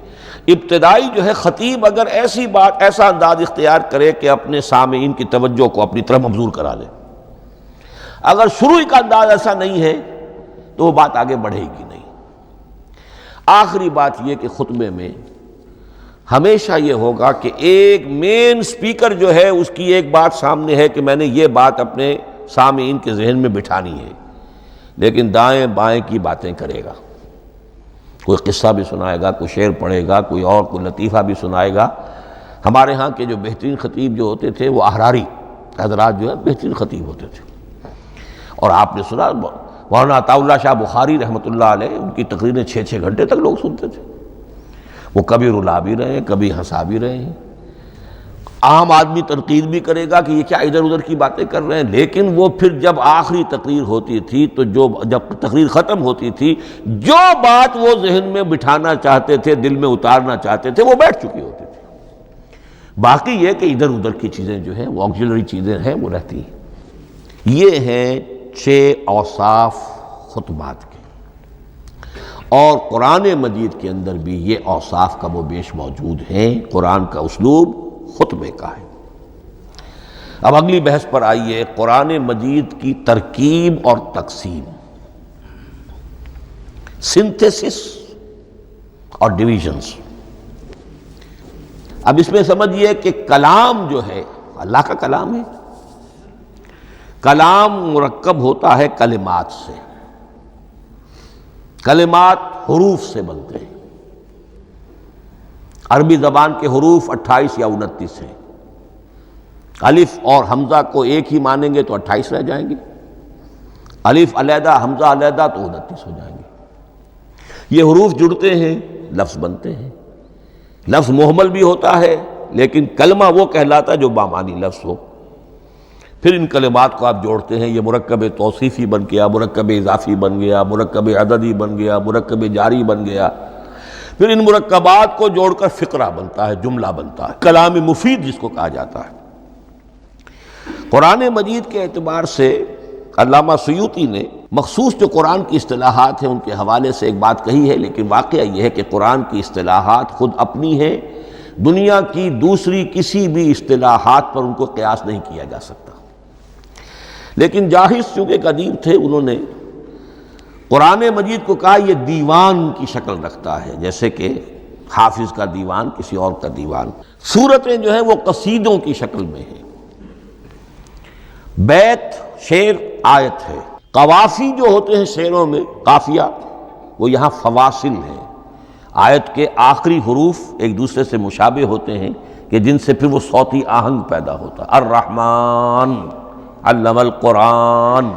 ابتدائی جو ہے خطیب اگر ایسی بات، ایسا انداز اختیار کرے کہ اپنے سامعین کی توجہ کو اپنی طرف مبذول کرا لے، اگر شروع کا انداز ایسا نہیں ہے تو وہ بات آگے بڑھے گی نہیں. آخری بات یہ کہ خطبے میں ہمیشہ یہ ہوگا کہ ایک مین سپیکر جو ہے اس کی ایک بات سامنے ہے کہ میں نے یہ بات اپنے سامعین کے ذہن میں بٹھانی ہے، لیکن دائیں بائیں کی باتیں کرے گا. کوئی قصہ بھی سنائے گا، کوئی شعر پڑھے گا، کوئی اور کوئی لطیفہ بھی سنائے گا. ہمارے ہاں کے جو بہترین خطیب جو ہوتے تھے وہ احراری حضرات جو ہے بہترین خطیب ہوتے تھے. اور آپ نے سنا مولانا عطا اللہ شاہ بخاری رحمۃ اللہ علیہ، ان کی تقریریں 6 گھنٹے تک لوگ سنتے تھے. وہ کبھی رلا بھی رہے ہیں، کبھی ہنسا بھی رہے ہیں. عام آدمی تنقید بھی کرے گا کہ یہ کیا ادھر ادھر کی باتیں کر رہے ہیں، لیکن وہ پھر جب آخری تقریر ہوتی تھی تو جب تقریر ختم ہوتی تھی، جو بات وہ ذہن میں بٹھانا چاہتے تھے، دل میں اتارنا چاہتے تھے، وہ بیٹھ چکی ہوتی تھی. باقی یہ کہ ادھر ادھر کی چیزیں جو ہیں وہ آکسیلری چیزیں ہیں وہ رہتی ہیں. یہ ہیں 6 اوصاف خطبات کے، اور قرآن مجید کے اندر بھی یہ اوصاف کم و بیش موجود ہیں. قرآن کا اسلوب خطبے کا ہے. اب اگلی بحث پر آئیے، قرآن مجید کی ترکیب اور تقسیم، سنتھیسس اور ڈویژنز. اب اس میں سمجھیے کہ کلام جو ہے اللہ کا کلام ہے. کلام مرکب ہوتا ہے کلمات سے. کلمات حروف سے بنتے ہیں. عربی زبان کے حروف 28 یا 29 ہیں. الف اور حمزہ کو ایک ہی مانیں گے تو 28 رہ جائیں گے، الف علیحدہ حمزہ علیحدہ تو 29 ہو جائیں گے. یہ حروف جڑتے ہیں، لفظ بنتے ہیں. لفظ محمل بھی ہوتا ہے، لیکن کلمہ وہ کہلاتا ہے جو بامانی لفظ ہو. پھر ان کلمات کو آپ جوڑتے ہیں، یہ مرکب توصیفی بن گیا، مرکب اضافی بن گیا، مرکب عددی بن گیا، مرکب جاری بن گیا، پھر ان مرکبات کو جوڑ کر فقرہ بنتا ہے، جملہ بنتا ہے، کلام مفید جس کو کہا جاتا ہے۔ قرآن مجید کے اعتبار سے علامہ سیوطی نے مخصوص جو قرآن کی اصطلاحات ہیں ان کے حوالے سے ایک بات کہی ہے، لیکن واقعہ یہ ہے کہ قرآن کی اصطلاحات خود اپنی ہیں، دنیا کی دوسری کسی بھی اصطلاحات پر ان کو قیاس نہیں کیا جا سکتا۔ لیکن جاہز چونکہ ایک ادیب تھے، انہوں نے قرآن مجید کو کہا یہ دیوان کی شکل رکھتا ہے، جیسے کہ حافظ کا دیوان، کسی اور کا دیوان۔ سورتیں جو ہیں وہ قصیدوں کی شکل میں ہیں، بیت شعر آیت ہے، قوافی جو ہوتے ہیں شعروں میں قافیہ، وہ یہاں فواصل ہیں، آیت کے آخری حروف ایک دوسرے سے مشابہ ہوتے ہیں کہ جن سے پھر وہ صوتی آہنگ پیدا ہوتا ہے۔ الرحمن علم القرآن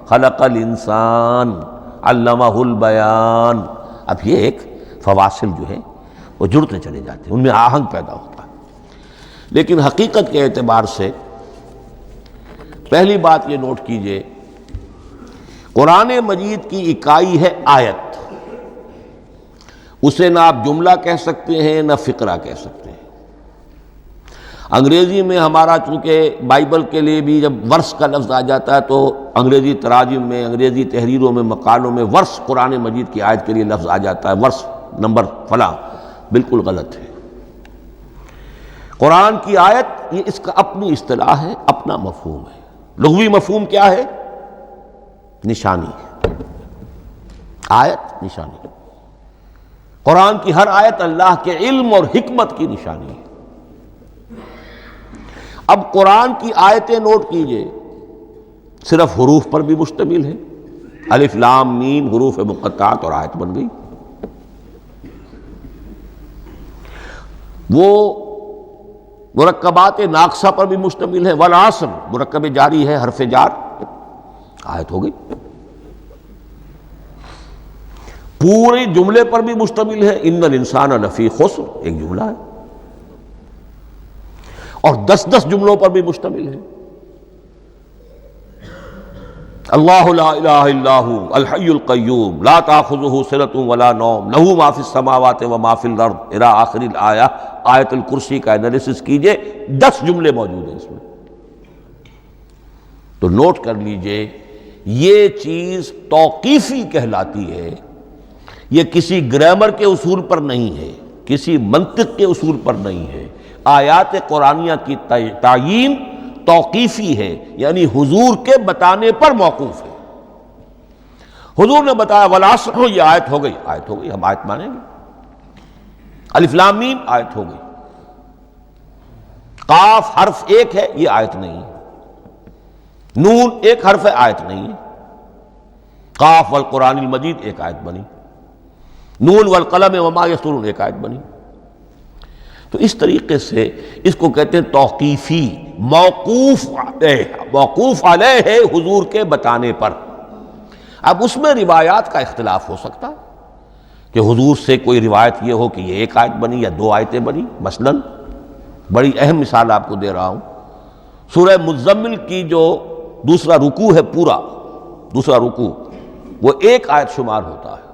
خلق الانسان علمہ البیان۔ اب یہ ایک فواصل جو ہیں وہ جڑتے چلے جاتے ہیں، ان میں آہنگ پیدا ہوتا ہے۔ لیکن حقیقت کے اعتبار سے پہلی بات یہ نوٹ کیجئے، قرآن مجید کی اکائی ہے آیت، اسے نہ آپ جملہ کہہ سکتے ہیں نہ فقرہ کہہ سکتے ہیں۔ انگریزی میں ہمارا چونکہ بائبل کے لیے بھی جب ورس کا لفظ آ جاتا ہے تو انگریزی تراجم میں، انگریزی تحریروں میں، مقالوں میں ورس قرآن مجید کی آیت کے لیے لفظ آ جاتا ہے، ورس نمبر فلاں، بالکل غلط ہے۔ قرآن کی آیت یہ اس کا اپنی اصطلاح ہے، اپنا مفہوم ہے۔ لغوی مفہوم کیا ہے؟ نشانی۔ آیت نشانی، قرآن کی ہر آیت اللہ کے علم اور حکمت کی نشانی ہے۔ اب قرآن کی آیتیں نوٹ کیجئے، صرف حروف پر بھی مشتمل ہے، الف لام میم حروف مقطعات اور آیت بن گئی۔ وہ مرکبات ناقصہ پر بھی مشتمل ہے، والعصر مرکب جاری ہے، حرف جار، آیت ہو گئی۔ پورے جملے پر بھی مشتمل ہے، ان الانسان لفی خسر، ایک جملہ ہے، اور 10 جملوں پر بھی مشتمل ہے۔ اللہ لا الہ الا ھو الحی القیوم لا تاخذہ سنۃ ولا نوم لہ ما فی السماوات و ما فی الارض الی آخر الآیہ۔ آیت الکرسی کا انالیسس کیجئے، 10 جملے موجود ہیں اس میں۔ تو نوٹ کر لیجئے، یہ چیز توقیفی کہلاتی ہے، یہ کسی گرامر کے اصول پر نہیں ہے، کسی منطق کے اصول پر نہیں ہے۔ آیات قرآنیہ کی تعیین توقیفی ہے، یعنی حضور کے بتانے پر موقوف ہے۔ حضور نے بتایا والعصر، یہ آیت ہو گئی، آیت ہو گئی، ہم آیت مانیں گے۔ الف لام میم آیت ہو گئی۔ قاف حرف ایک ہے، یہ آیت نہیں ہے۔ نون ایک حرف ہے، آیت نہیں ہے۔ قاف والقرآن المجید ایک آیت بنی، نون والقلم وما یسطرون ایک آیت بنی۔ تو اس طریقے سے اس کو کہتے ہیں توقیفی، موقوف علیہ ہے حضور کے بتانے پر۔ اب اس میں روایات کا اختلاف ہو سکتا ہے کہ حضور سے کوئی روایت یہ ہو کہ یہ ایک آیت بنی یا 2 آیتیں بنی۔ مثلا بڑی اہم مثال آپ کو دے رہا ہوں، سورہ مزمل کی جو دوسرا رکوع ہے، پورا دوسرا رکوع وہ 1 آیت شمار ہوتا ہے،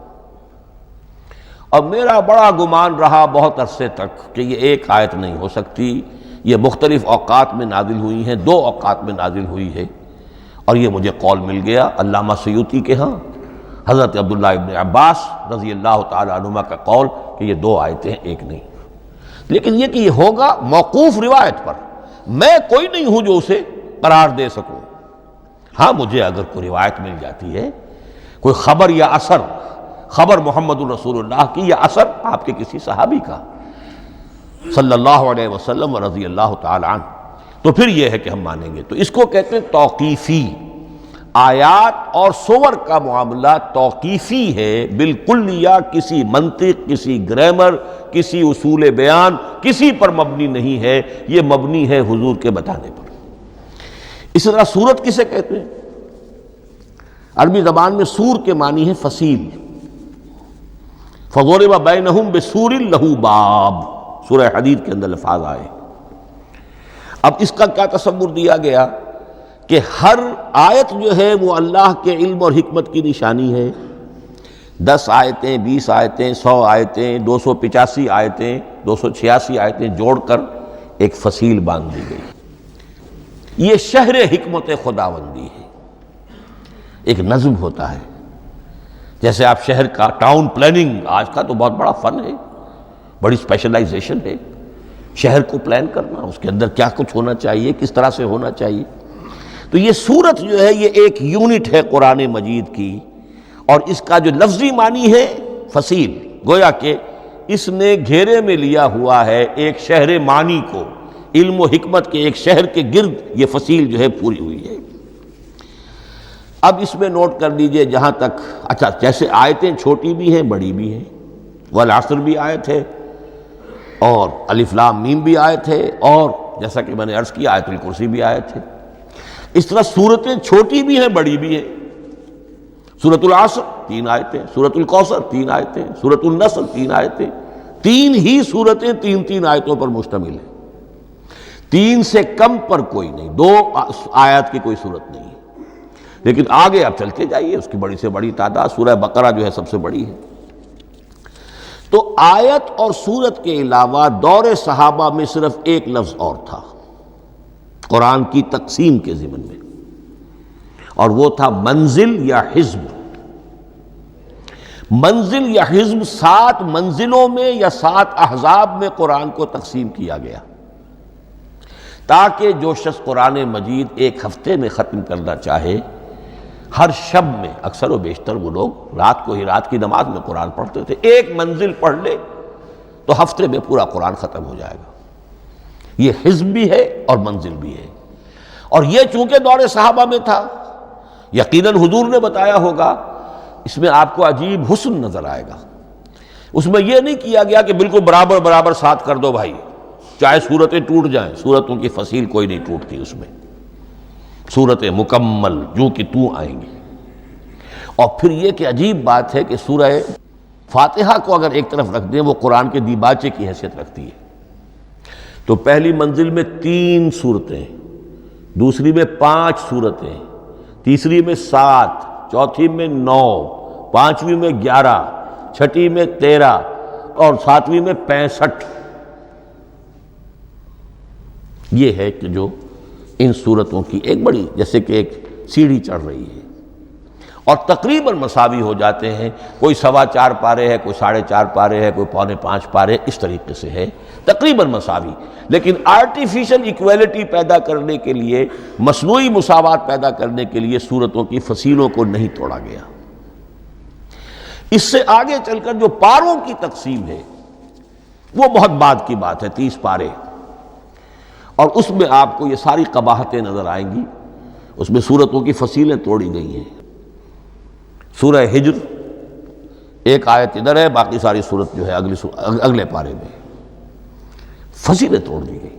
اور میرا بڑا گمان رہا بہت عرصے تک کہ یہ 1 آیت نہیں ہو سکتی، یہ مختلف اوقات میں نازل ہوئی ہیں، 2 اوقات میں نازل ہوئی ہے، اور یہ مجھے قول مل گیا علامہ سیوطی کے ہاں، حضرت عبداللہ ابن عباس رضی اللہ تعالی عنہما کا قول کہ یہ 2 آیتیں ہیں، 1 نہیں۔ لیکن یہ کہ یہ ہوگا موقوف روایت پر، میں کوئی نہیں ہوں جو اسے قرار دے سکوں۔ ہاں مجھے اگر کوئی روایت مل جاتی ہے، کوئی خبر یا اثر، خبر محمد الرسول اللہ کی یا اثر آپ کے کسی صحابی کا صلی اللہ علیہ وسلم و رضی اللہ تعالی عنہ، تو پھر یہ ہے کہ ہم مانیں گے۔ تو اس کو کہتے ہیں توقیفی۔ آیات اور سور کا معاملہ توقیفی ہے بالکلیہ، کسی منطق، کسی گرامر، کسی اصول بیان، کسی پر مبنی نہیں ہے، یہ مبنی ہے حضور کے بتانے پر۔ اس طرح سورت کسے کہتے ہیں؟ عربی زبان میں سور کے معنی ہے فصیل۔ فَضُرِبَ بَيْنَهُمْ بِسُورٍ لَهُ بَابٌ، سورہ حدید کے اندر الفاظ آئے۔ اب اس کا کیا تصور دیا گیا کہ ہر آیت جو ہے وہ اللہ کے علم اور حکمت کی نشانی ہے. 10 آیتیں، 20 آیتیں، 100 آیتیں، 285 آیتیں، 286 آیتیں جوڑ کر ایک فصیل باندھ دی گئی. یہ شہر حکمت خداوندی ہے. ایک نظم ہوتا ہے، جیسے آپ شہر کا ٹاؤن پلاننگ آج کا تو بہت بڑا فن ہے، بڑی اسپیشلائزیشن ہے شہر کو پلان کرنا، اس کے اندر کیا کچھ ہونا چاہیے، کس طرح سے ہونا چاہیے. تو یہ سورت جو ہے یہ ایک یونٹ ہے قرآن مجید کی، اور اس کا جو لفظی معنی ہے فصیل، گویا کہ اس نے گھیرے میں لیا ہوا ہے ایک شہر معنی کو، علم و حکمت کے ایک شہر کے گرد یہ فصیل جو ہے پوری ہوئی ہے. اب اس میں نوٹ کر لیجئے جہاں تک، اچھا جیسے آیتیں چھوٹی بھی ہیں بڑی بھی ہیں، والعصر بھی آیت ہے اور الف لام میم بھی آیت ہے، اور جیسا کہ میں نے عرض کیا آیت الکرسی بھی آیت ہے. اس طرح صورتیں چھوٹی بھی ہیں بڑی بھی ہیں. سورۃ العصر 3 آیتیں، سورۃ الکوثر 3 آیتیں، سورۃ النصر 3 آیتیں، 3 ہی صورتیں 3 آیتوں پر مشتمل ہیں. 3 سے کم پر کوئی نہیں، 2 آیات کی کوئی صورت نہیں ہے. لیکن آگے آپ چلتے جائیے، اس کی بڑی سے بڑی تعداد، سورہ بقرہ جو ہے سب سے بڑی ہے. تو آیت اور سورت کے علاوہ دور صحابہ میں صرف ایک لفظ اور تھا قرآن کی تقسیم کے ضمن میں، اور وہ تھا منزل یا حزب. منزل یا حزب 7 منزلوں میں یا 7 احزاب میں قرآن کو تقسیم کیا گیا، تاکہ جو شخص قرآن مجید ایک ہفتے میں ختم کرنا چاہے، ہر شب میں اکثر و بیشتر وہ لوگ رات کو ہی رات کی نماز میں قرآن پڑھتے تھے، ایک منزل پڑھ لے تو ہفتے میں پورا قرآن ختم ہو جائے گا. یہ حزب بھی ہے اور منزل بھی ہے. اور یہ چونکہ دور صحابہ میں تھا، یقیناً حضور نے بتایا ہوگا، اس میں آپ کو عجیب حسن نظر آئے گا. اس میں یہ نہیں کیا گیا کہ بالکل برابر برابر ساتھ کر دو بھائی، چاہے صورتیں ٹوٹ جائیں، صورتوں کی فصیل کوئی نہیں ٹوٹتی. اس میں صورتیں مکمل جو کہ تو آئیں گی. اور پھر یہ کہ عجیب بات ہے کہ سورہ فاتحہ کو اگر ایک طرف رکھ دیں، وہ قرآن کے دیباچے کی حیثیت رکھتی ہے. تو پہلی منزل میں 3 صورتیں، دوسری میں 5 صورتیں، تیسری میں 7، چوتھی میں 9، پانچویں میں 11، چھٹی میں 13 اور 7ویں میں 65. یہ ہے کہ جو ان صورتوں کی ایک بڑی جیسے کہ ایک سیڑھی چڑھ رہی ہے، اور تقریباً مساوی ہو جاتے ہیں. کوئی 4.25 پارے ہے، کوئی 4.5 پارے ہے، کوئی 4.25 پارے، اس طریقے سے ہے تقریباً مساوی. لیکن آرٹیفیشل ایکویلٹی پیدا کرنے کے لیے، مصنوعی مساوات پیدا کرنے کے لیے صورتوں کی فصیلوں کو نہیں توڑا گیا. اس سے آگے چل کر جو پاروں کی تقسیم ہے وہ بہت بعد کی بات ہے، 30 پارے، اور اس میں آپ کو یہ ساری قباحتیں نظر آئیں گی. اس میں صورتوں کی فصیلیں توڑی گئی ہیں. سورہ ہجر ایک آیت ادھر ہے، باقی ساری صورت جو ہے اگلے پارے میں فصیلیں توڑ دی گئی.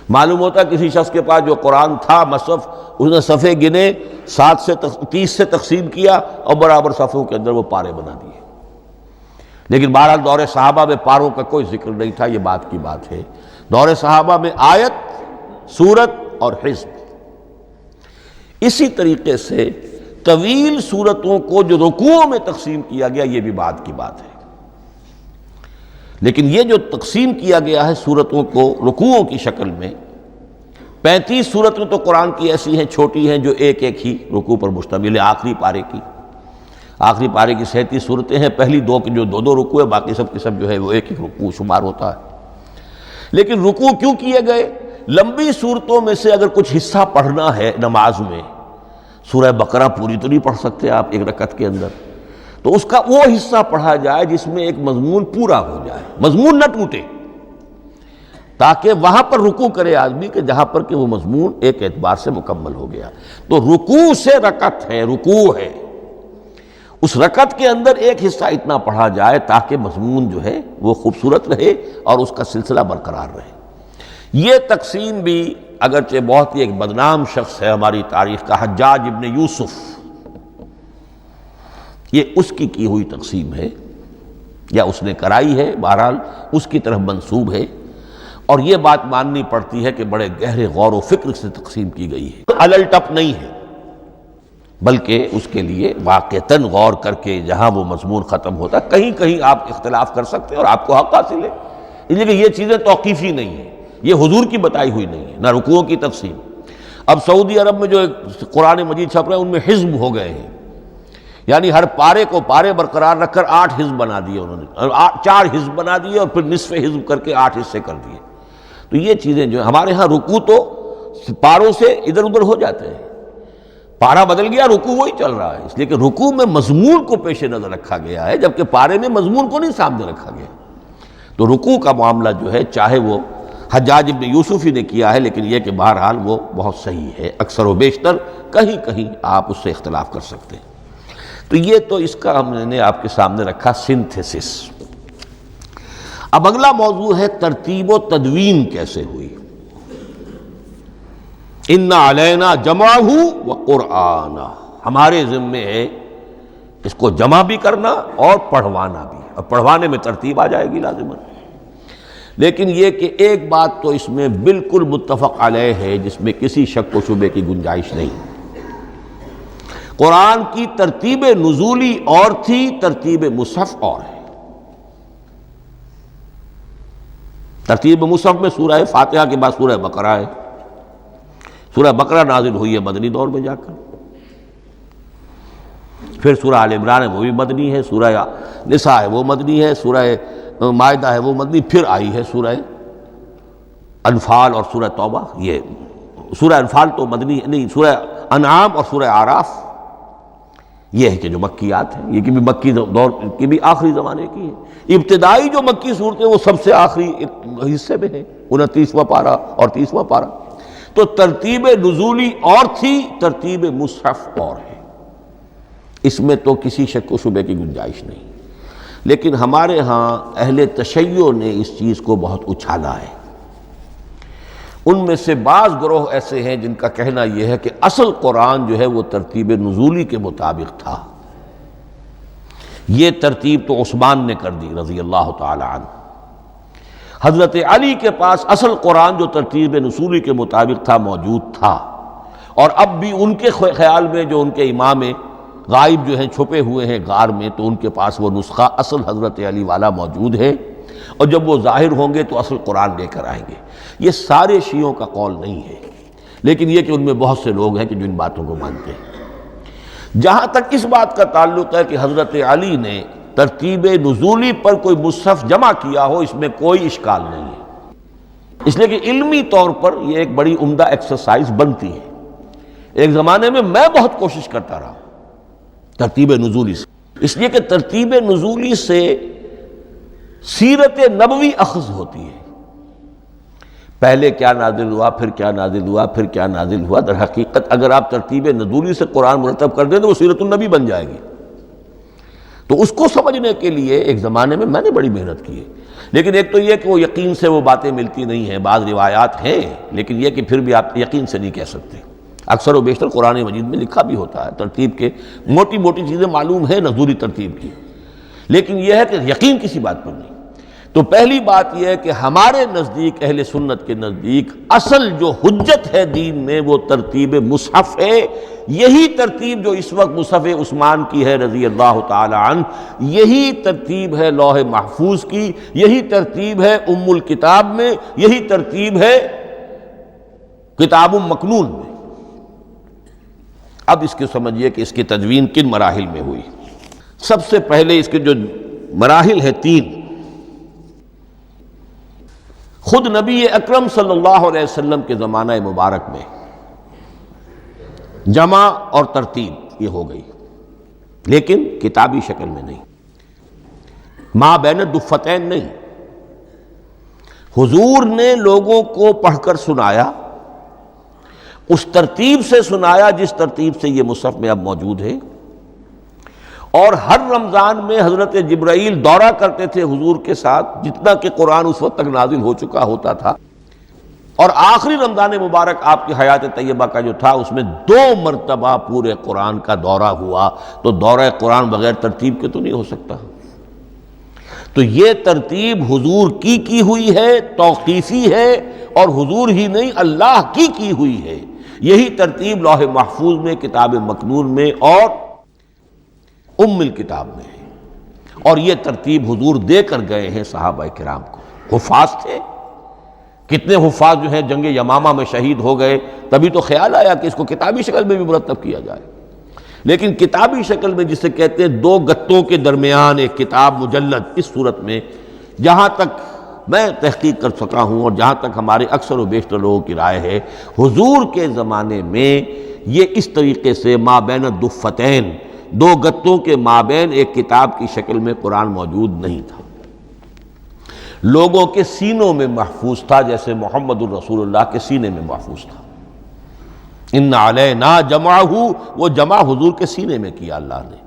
معلوم ہوتا ہے کسی شخص کے پاس جو قرآن تھا مصحف، اس نے صفحے گنے، 7 سے 30 سے تقسیم کیا اور برابر صفحوں کے اندر وہ پارے بنا دیے. لیکن بہرحال دور صحابہ میں پاروں کا کوئی ذکر نہیں تھا. یہ بات کی بات ہے، دور صحابہ میں آیت، سورت اور حزب. اسی طریقے سے طویل صورتوں کو جو رکوعوں میں تقسیم کیا گیا، یہ بھی بات کی بات ہے. لیکن یہ جو تقسیم کیا گیا ہے صورتوں کو رکوعوں کی شکل میں، 35 صورتیں تو قرآن کی ایسی ہیں چھوٹی ہیں جو ایک ایک ہی رکوع پر مشتمل ہے. آخری پارے کی 37 صورتیں ہیں، پہلی 2 کی جو 2 رکوع ہے، باقی سب کی سب جو ہے وہ ایک ایک رکوع شمار ہوتا ہے. لیکن رکوع کیوں کیے گئے؟ لمبی صورتوں میں سے اگر کچھ حصہ پڑھنا ہے نماز میں، سورہ بقرہ پوری تو نہیں پڑھ سکتے آپ ایک رکعت کے اندر، تو اس کا وہ حصہ پڑھا جائے جس میں ایک مضمون پورا ہو جائے، مضمون نہ ٹوٹے، تاکہ وہاں پر رکوع کرے آدمی کہ جہاں پر کہ وہ مضمون ایک اعتبار سے مکمل ہو گیا. تو رکوع سے رکعت ہے، رکوع ہے، اس رکعت کے اندر ایک حصہ اتنا پڑھا جائے تاکہ مضمون جو ہے وہ خوبصورت رہے اور اس کا سلسلہ برقرار رہے. یہ تقسیم بھی اگرچہ بہت ہی ایک بدنام شخص ہے ہماری تاریخ کا، حجاج ابن یوسف، یہ اس کی ہوئی تقسیم ہے یا اس نے کرائی ہے، بہرحال اس کی طرف منسوب ہے. اور یہ بات ماننی پڑتی ہے کہ بڑے گہرے غور و فکر سے تقسیم کی گئی ہے، الل ٹپ نہیں ہے، بلکہ اس کے لیے واقعتاً غور کر کے جہاں وہ مضمون ختم ہوتا ہے، کہیں کہیں آپ اختلاف کر سکتے ہیں اور آپ کو حق حاصل ہے، اس لیے کہ یہ چیزیں توقیفی نہیں ہیں، یہ حضور کی بتائی ہوئی نہیں ہے، نہ رکوعوں کی تقسیم۔ اب سعودی عرب میں جو قرآن مجید چھپ رہے ہیں ان میں حزب ہو گئے ہیں، یعنی ہر پارے کو پارے برقرار رکھ کر 8 حزب بنا دیے انہوں نے، 4 حزب بنا دیے اور پھر نصف حزب کر کے 8 حصے کر دیے۔ تو یہ چیزیں جو ہمارے ہاں رکوع تو پاروں سے ادھر ادھر ہو جاتے ہیں، پارا بدل گیا رکوع وہی چل رہا ہے، اس لیے کہ رکوع میں مضمون کو پیش نظر رکھا گیا ہے، جبکہ پارے میں مضمون کو نہیں سامنے رکھا گیا۔ تو رکوع کا معاملہ جو ہے چاہے وہ حجاج ابن یوسف ہی نے کیا ہے، لیکن یہ کہ بہرحال وہ بہت صحیح ہے، اکثر و بیشتر کہیں کہیں آپ اس سے اختلاف کر سکتے ہیں۔ تو یہ تو اس کا ہم نے آپ کے سامنے رکھا سنتھیسس۔ اب اگلا موضوع ہے ترتیب و تدوین کیسے ہوئی۔ ان علینا جمعہ و قرآنہ، ہمارے ذمے ہے اس کو جمع بھی کرنا اور پڑھوانا بھی، اور پڑھوانے میں ترتیب آ جائے گی لازماً۔ لیکن یہ کہ ایک بات تو اس میں بالکل متفق علیہ ہے جس میں کسی شک و شبے کی گنجائش نہیں، قرآن کی ترتیب نزولی اور تھی، ترتیب مصحف اور ہے۔ ترتیب مصحف میں سورہ فاتحہ کے بعد سورہ بقرہ ہے، سورہ بقرہ نازل ہوئی ہے مدنی دور میں جا کر، پھر سورہ آل عمران ہے وہ بھی مدنی ہے، سورہ نساء ہے وہ مدنی ہے، سورہ مائدہ ہے وہ مدنی، پھر آئی ہے سورہ انفال اور سورہ توبہ۔ یہ سورہ انفال تو مدنی نہیں، سورہ انعام اور سورہ اعراف یہ ہے کہ جو مکیات ہیں، یہ کہ بھی مکی دور کی بھی آخری زمانے کی ہے۔ ابتدائی جو مکی صورتیں وہ سب سے آخری حصے میں ہیں، 29واں پارہ اور 30واں پارہ۔ تو ترتیب نزولی اور تھی، ترتیب مصحف اور ہے، اس میں تو کسی شک و شبے کی گنجائش نہیں۔ لیکن ہمارے ہاں اہل تشیع نے اس چیز کو بہت اچھالا ہے۔ ان میں سے بعض گروہ ایسے ہیں جن کا کہنا یہ ہے کہ اصل قرآن جو ہے وہ ترتیب نزولی کے مطابق تھا، یہ ترتیب تو عثمان نے کر دی رضی اللہ تعالی عنہ۔ حضرت علی کے پاس اصل قرآن جو ترتیب نزولی کے مطابق تھا موجود تھا، اور اب بھی ان کے خیال میں جو ان کے امام غائب جو ہیں چھپے ہوئے ہیں غار میں، تو ان کے پاس وہ نسخہ اصل حضرت علی والا موجود ہے، اور جب وہ ظاہر ہوں گے تو اصل قرآن لے کر آئیں گے۔ یہ سارے شیعوں کا قول نہیں ہے، لیکن یہ کہ ان میں بہت سے لوگ ہیں کہ جو ان باتوں کو مانتے ہیں۔ جہاں تک اس بات کا تعلق ہے کہ حضرت علی نے ترتیب نزولی پر کوئی مصحف جمع کیا ہو، اس میں کوئی اشکال نہیں ہے، اس لیے کہ علمی طور پر یہ ایک بڑی عمدہ ایکسرسائز بنتی ہے۔ ایک زمانے میں میں بہت کوشش کرتا رہا ترتیب نزولی سے، اس لیے کہ ترتیب نزولی سے سیرت نبوی اخذ ہوتی ہے، پہلے کیا نازل ہوا، پھر کیا نازل ہوا، پھر کیا نازل ہوا۔ در حقیقت اگر آپ ترتیب نزولی سے قرآن مرتب کر دیں تو وہ سیرت النبی بن جائے گی۔ تو اس کو سمجھنے کے لیے ایک زمانے میں نے بڑی محنت کی ہے، لیکن ایک تو یہ کہ وہ یقین سے وہ باتیں ملتی نہیں ہیں، بعض روایات ہیں، لیکن یہ کہ پھر بھی آپ یقین سے نہیں کہہ سکتے۔ اکثر و بیشتر قرآن مجید میں لکھا بھی ہوتا ہے، ترتیب کے موٹی موٹی چیزیں معلوم ہیں نزولی ترتیب کی، لیکن یہ ہے کہ یقین کسی بات پر نہیں۔ تو پہلی بات یہ ہے کہ ہمارے نزدیک، اہل سنت کے نزدیک، اصل جو حجت ہے دین میں وہ ترتیب مصحف ہے۔ یہی ترتیب جو اس وقت مصحف عثمان کی ہے رضی اللہ تعالی عنہ، یہی ترتیب ہے لوح محفوظ کی، یہی ترتیب ہے ام الکتاب میں، یہی ترتیب ہے کتاب مکنون میں۔ اب اس کے سمجھیے کہ اس کی تدوین کن مراحل میں ہوئی۔ سب سے پہلے اس کے جو مراحل ہیں 3، خود نبی اکرم صلی اللہ علیہ وسلم کے زمانہ مبارک میں جمع اور ترتیب یہ ہو گئی، لیکن کتابی شکل میں نہیں، ما بین الدفتین نہیں۔ حضور نے لوگوں کو پڑھ کر سنایا، اس ترتیب سے سنایا جس ترتیب سے یہ مصحف میں اب موجود ہے، اور ہر رمضان میں حضرت جبرائیل دورہ کرتے تھے حضور کے ساتھ، جتنا کہ قرآن اس وقت تک نازل ہو چکا ہوتا تھا، اور آخری رمضان مبارک آپ کی حیات طیبہ کا جو تھا اس میں 2 مرتبہ پورے قرآن کا دورہ ہوا۔ تو دورہ قرآن بغیر ترتیب کے تو نہیں ہو سکتا۔ تو یہ ترتیب حضور کی ہوئی ہے، توقیفی ہے، اور حضور ہی نہیں اللہ کی ہوئی ہے۔ یہی ترتیب لوح محفوظ میں، کتاب مکنون میں اور ام الکتاب میں ہے، اور یہ ترتیب حضور دے کر گئے ہیں صحابہ کرام کو۔ حفاظ تھے، کتنے حفاظ جو ہیں جنگ یمامہ میں شہید ہو گئے، تبھی تو خیال آیا کہ اس کو کتابی شکل میں بھی مرتب کیا جائے۔ لیکن کتابی شکل میں جسے کہتے ہیں دو گتوں کے درمیان ایک کتاب مجلد، اس صورت میں جہاں تک میں تحقیق کر سکا ہوں اور جہاں تک ہمارے اکثر و بیشتر لوگوں کی رائے ہے، حضور کے زمانے میں یہ اس طریقے سے ما بین الدفتین، دو گتوں کے مابین ایک کتاب کی شکل میں قرآن موجود نہیں تھا۔ لوگوں کے سینوں میں محفوظ تھا، جیسے محمد الرسول اللہ کے سینے میں محفوظ تھا۔ ان علینا جمعہ، وہ جمع حضور کے سینے میں کیا اللہ نے۔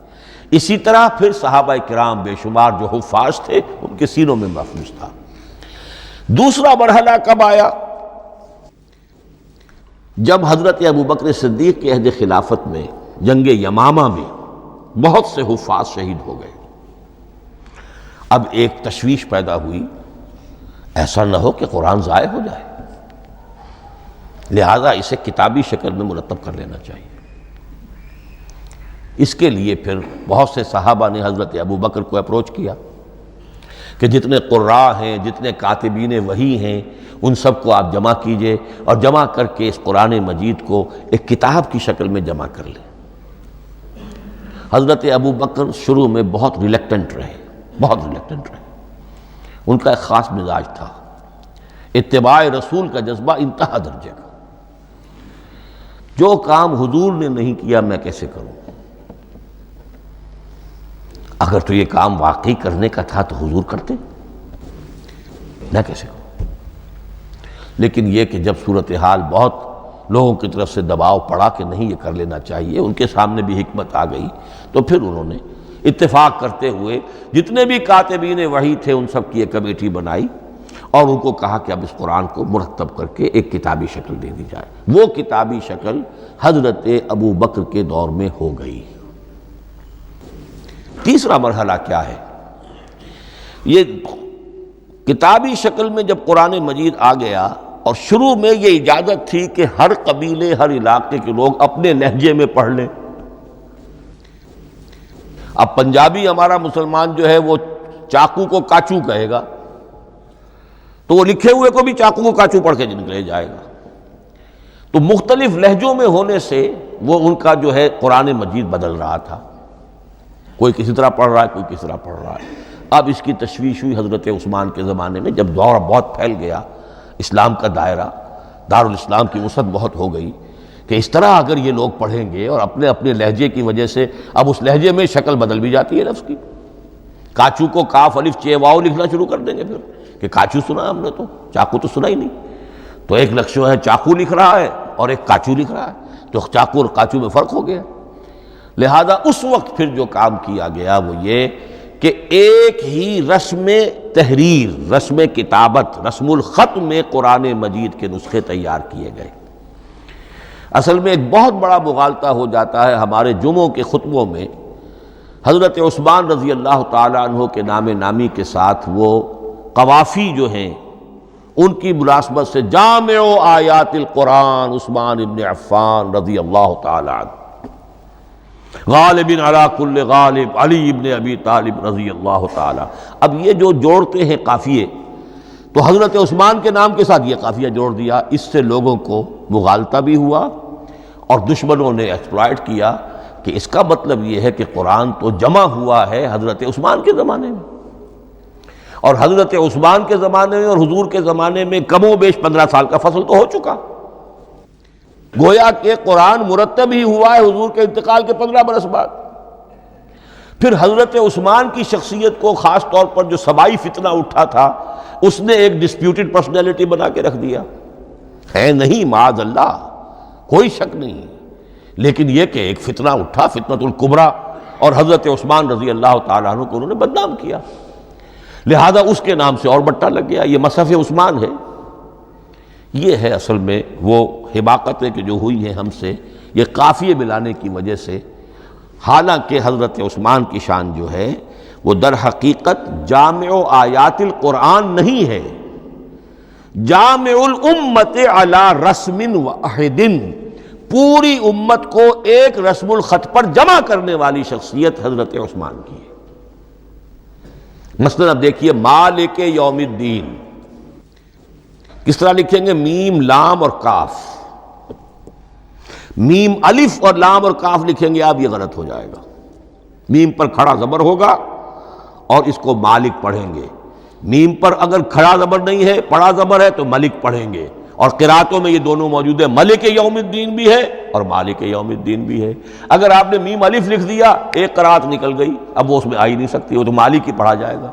اسی طرح پھر صحابہ کرام بے شمار جو حفاظ تھے ان کے سینوں میں محفوظ تھا۔ دوسرا مرحلہ کب آیا؟ جب حضرت ابوبکر صدیق کے عہد خلافت میں جنگ یمامہ میں بہت سے حفاظ شہید ہو گئے۔ اب ایک تشویش پیدا ہوئی، ایسا نہ ہو کہ قرآن ضائع ہو جائے، لہذا اسے کتابی شکل میں مرتب کر لینا چاہیے۔ اس کے لیے پھر بہت سے صحابہ نے حضرت ابوبکر کو اپروچ کیا کہ جتنے قراء ہیں، جتنے کاتبین وحی ہیں، ان سب کو آپ جمع کیجئے اور جمع کر کے اس قرآن مجید کو ایک کتاب کی شکل میں جمع کر لیں۔ حضرت ابوبکر شروع میں بہت ریلیکٹنٹ رہے، ان کا ایک خاص مزاج تھا، اتباع رسول کا جذبہ انتہا درجے کا۔ جو کام حضور نے نہیں کیا میں کیسے کروں؟ اگر تو یہ کام واقعی کرنے کا تھا تو حضور کرتے، میں کیسے کروں؟ لیکن یہ کہ جب صورتحال بہت لوگوں کی طرف سے دباؤ پڑا کہ نہیں یہ کر لینا چاہیے، ان کے سامنے بھی حکمت آ گئی، تو پھر انہوں نے اتفاق کرتے ہوئے جتنے بھی کاتبین وحی تھے ان سب کی ایک کمیٹی بنائی اور ان کو کہا کہ اب اس قرآن کو مرتب کر کے ایک کتابی شکل دے دی جائے۔ وہ کتابی شکل حضرت ابوبکر کے دور میں ہو گئی۔ تیسرا مرحلہ کیا ہے؟ یہ کتابی شکل میں جب قرآن مجید آ گیا اور شروع میں یہ اجازت تھی کہ ہر قبیلے، ہر علاقے کے لوگ اپنے لہجے میں پڑھ لیں۔ اب پنجابی ہمارا مسلمان جو ہے وہ چاقو کو کاچو کہے گا تو وہ لکھے ہوئے کو بھی چاقو کو کاچو پڑھ کے نکلے جائے گا۔ تو مختلف لہجوں میں ہونے سے وہ ان کا جو ہے قرآن مجید بدل رہا تھا، کوئی کسی طرح پڑھ رہا ہے، کوئی کسی طرح پڑھ رہا ہے۔ اب اس کی تشویش ہوئی حضرت عثمان کے زمانے میں، جب دور بہت پھیل گیا، اسلام کا دائرہ، دارالاسلام کی وسعت بہت ہو گئی کہ اس طرح اگر یہ لوگ پڑھیں گے اور اپنے اپنے لہجے کی وجہ سے اب اس لہجے میں شکل بدل بھی جاتی ہے لفظ کی۔ کاچو کو کاف الف چے واو لکھنا شروع کر دیں گے پھر کہ کاچو سنا ہم نے، تو چاقو تو سنا ہی نہیں۔ تو ایک لکشو ہے چاقو لکھ رہا ہے اور ایک کاچو لکھ رہا ہے، تو چاقو اور کاچو میں فرق ہو گیا۔ لہذا اس وقت پھر جو کام کیا گیا وہ یہ کہ ایک ہی رسم تحریر، رسم کتابت، رسم الخط میں قرآن مجید کے نسخے تیار کیے گئے۔ اصل میں ایک بہت بڑا مغالطہ ہو جاتا ہے ہمارے جمعوں کے خطبوں میں۔ حضرت عثمان رضی اللہ تعالیٰ عنہ کے نام نامی کے ساتھ وہ قوافی جو ہیں ان کی مناسبت سے جامع آیات القرآن عثمان ابن عفان رضی اللہ تعالیٰ عنہ، غالب علی کل غالب علی ابن ابی طالب رضی اللہ تعالیٰ۔ اب یہ جو جوڑتے ہیں قافیے، تو حضرت عثمان کے نام کے ساتھ یہ قافیہ جوڑ دیا، اس سے لوگوں کو مغالطہ بھی ہوا اور دشمنوں نے ایکسپلائٹ کیا کہ اس کا مطلب یہ ہے کہ قرآن تو جمع ہوا ہے حضرت عثمان کے زمانے میں، اور حضرت عثمان کے زمانے میں اور حضور کے زمانے میں کم و بیش 15 سال کا فصل تو ہو چکا۔ گویا کہ قرآن مرتب ہی ہوا ہے حضور کے انتقال کے 15 برس بعد۔ پھر حضرت عثمان کی شخصیت کو خاص طور پر جو سبائی فتنہ اٹھا تھا اس نے ایک ڈسپیوٹڈ پرسنالٹی بنا کے رکھ دیا ہے، نہیں معاذ اللہ، کوئی شک نہیں، لیکن یہ کہ ایک فتنہ اٹھا، فتنۃ الکبریٰ، اور حضرت عثمان رضی اللہ تعالیٰ عنہ کو انہوں نے بدنام کیا، لہذا اس کے نام سے اور بٹا لگ گیا، یہ مصحف عثمان ہے۔ یہ ہے اصل میں وہ حماقتیں کہ جو ہوئی ہیں ہم سے، یہ قافیے ملانے کی وجہ سے، حالانکہ حضرت عثمان کی شان جو ہے وہ در حقیقت جامع آیات القرآن نہیں ہے، جامع الامت علی رسم واحد، پوری امت کو ایک رسم الخط پر جمع کرنے والی شخصیت حضرت عثمان کی ہے۔ مثلا اب دیکھیے مالک یوم الدین کس طرح لکھیں گے؟ میم لام اور کاف، میم الف اور لام اور کاف لکھیں گے آپ، یہ غلط ہو جائے گا۔ میم پر کھڑا زبر ہوگا اور اس کو مالک پڑھیں گے، میم پر اگر کھڑا زبر نہیں ہے پڑا زبر ہے تو ملک پڑھیں گے، اور قراتوں میں یہ دونوں موجود ہے، ملک یوم الدین بھی ہے اور مالک یوم الدین بھی ہے۔ اگر آپ نے میم الف لکھ دیا ایک قرات نکل گئی، اب وہ اس میں آ ہی نہیں سکتی، وہ تو مالک ہی پڑھا جائے گا۔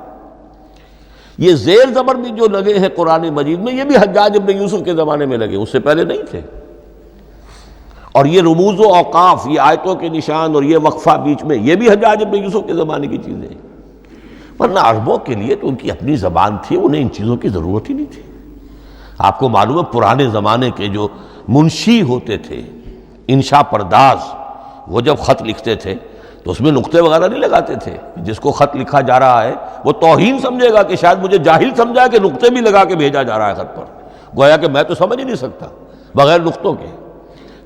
یہ زیر زبر بھی جو لگے ہیں قرآن مجید میں، یہ بھی حجاج ابن یوسف کے زمانے میں لگے، اس سے پہلے نہیں تھے۔ اور یہ رموز و اوقاف، یہ آیتوں کے نشان اور یہ وقفہ بیچ میں، یہ بھی حجاج ابن یوسف کے زمانے کی چیزیں ہیں، ورنہ عربوں کے لیے تو ان کی اپنی زبان تھی، انہیں ان چیزوں کی ضرورت ہی نہیں تھی۔ آپ کو معلوم ہے پرانے زمانے کے جو منشی ہوتے تھے، انشاء پرداز، وہ جب خط لکھتے تھے تو اس میں نقطے وغیرہ نہیں لگاتے تھے۔ جس کو خط لکھا جا رہا ہے وہ توہین سمجھے گا کہ شاید مجھے جاہل سمجھا کہ نقطے بھی لگا کے بھیجا جا رہا ہے خط پر، گویا کہ میں تو سمجھ ہی نہیں سکتا بغیر نقطوں کے۔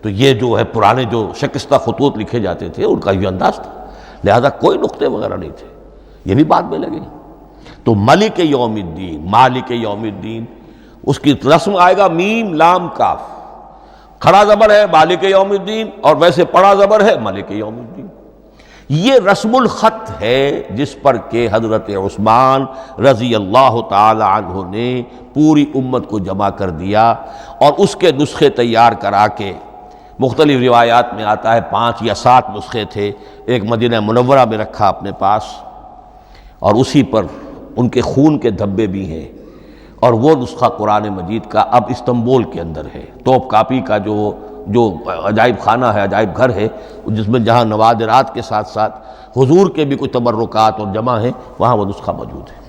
تو یہ جو ہے پرانے جو شکستہ خطوط لکھے جاتے تھے ان کا یہ انداز تھا، لہذا کوئی نقطے وغیرہ نہیں تھے، یہ بھی بعد میں لگے۔ تو ملک یوم الدین، مالک یوم الدین، اس کی رسم آئے گا میم لام کاف، کھڑا زبر ہے مالک یوم الدین اور ویسے پڑا زبر ہے ملک یوم الدین۔ یہ رسم الخط ہے جس پر کہ حضرت عثمان رضی اللہ تعالی عنہ نے پوری امت کو جمع کر دیا، اور اس کے نسخے تیار کرا کے، مختلف روایات میں آتا ہے 5 یا 7 نسخے تھے، ایک مدینہ منورہ میں رکھا اپنے پاس، اور اسی پر ان کے خون کے دھبے بھی ہیں، اور وہ نسخہ قرآن مجید کا اب استنبول کے اندر ہے، توپ کاپی کا جو عجائب خانہ ہے، عجائب گھر ہے، جس میں جہاں نوادرات کے ساتھ ساتھ حضور کے بھی کچھ تبرکات اور جمع ہیں، وہاں وہ نسخہ موجود ہے۔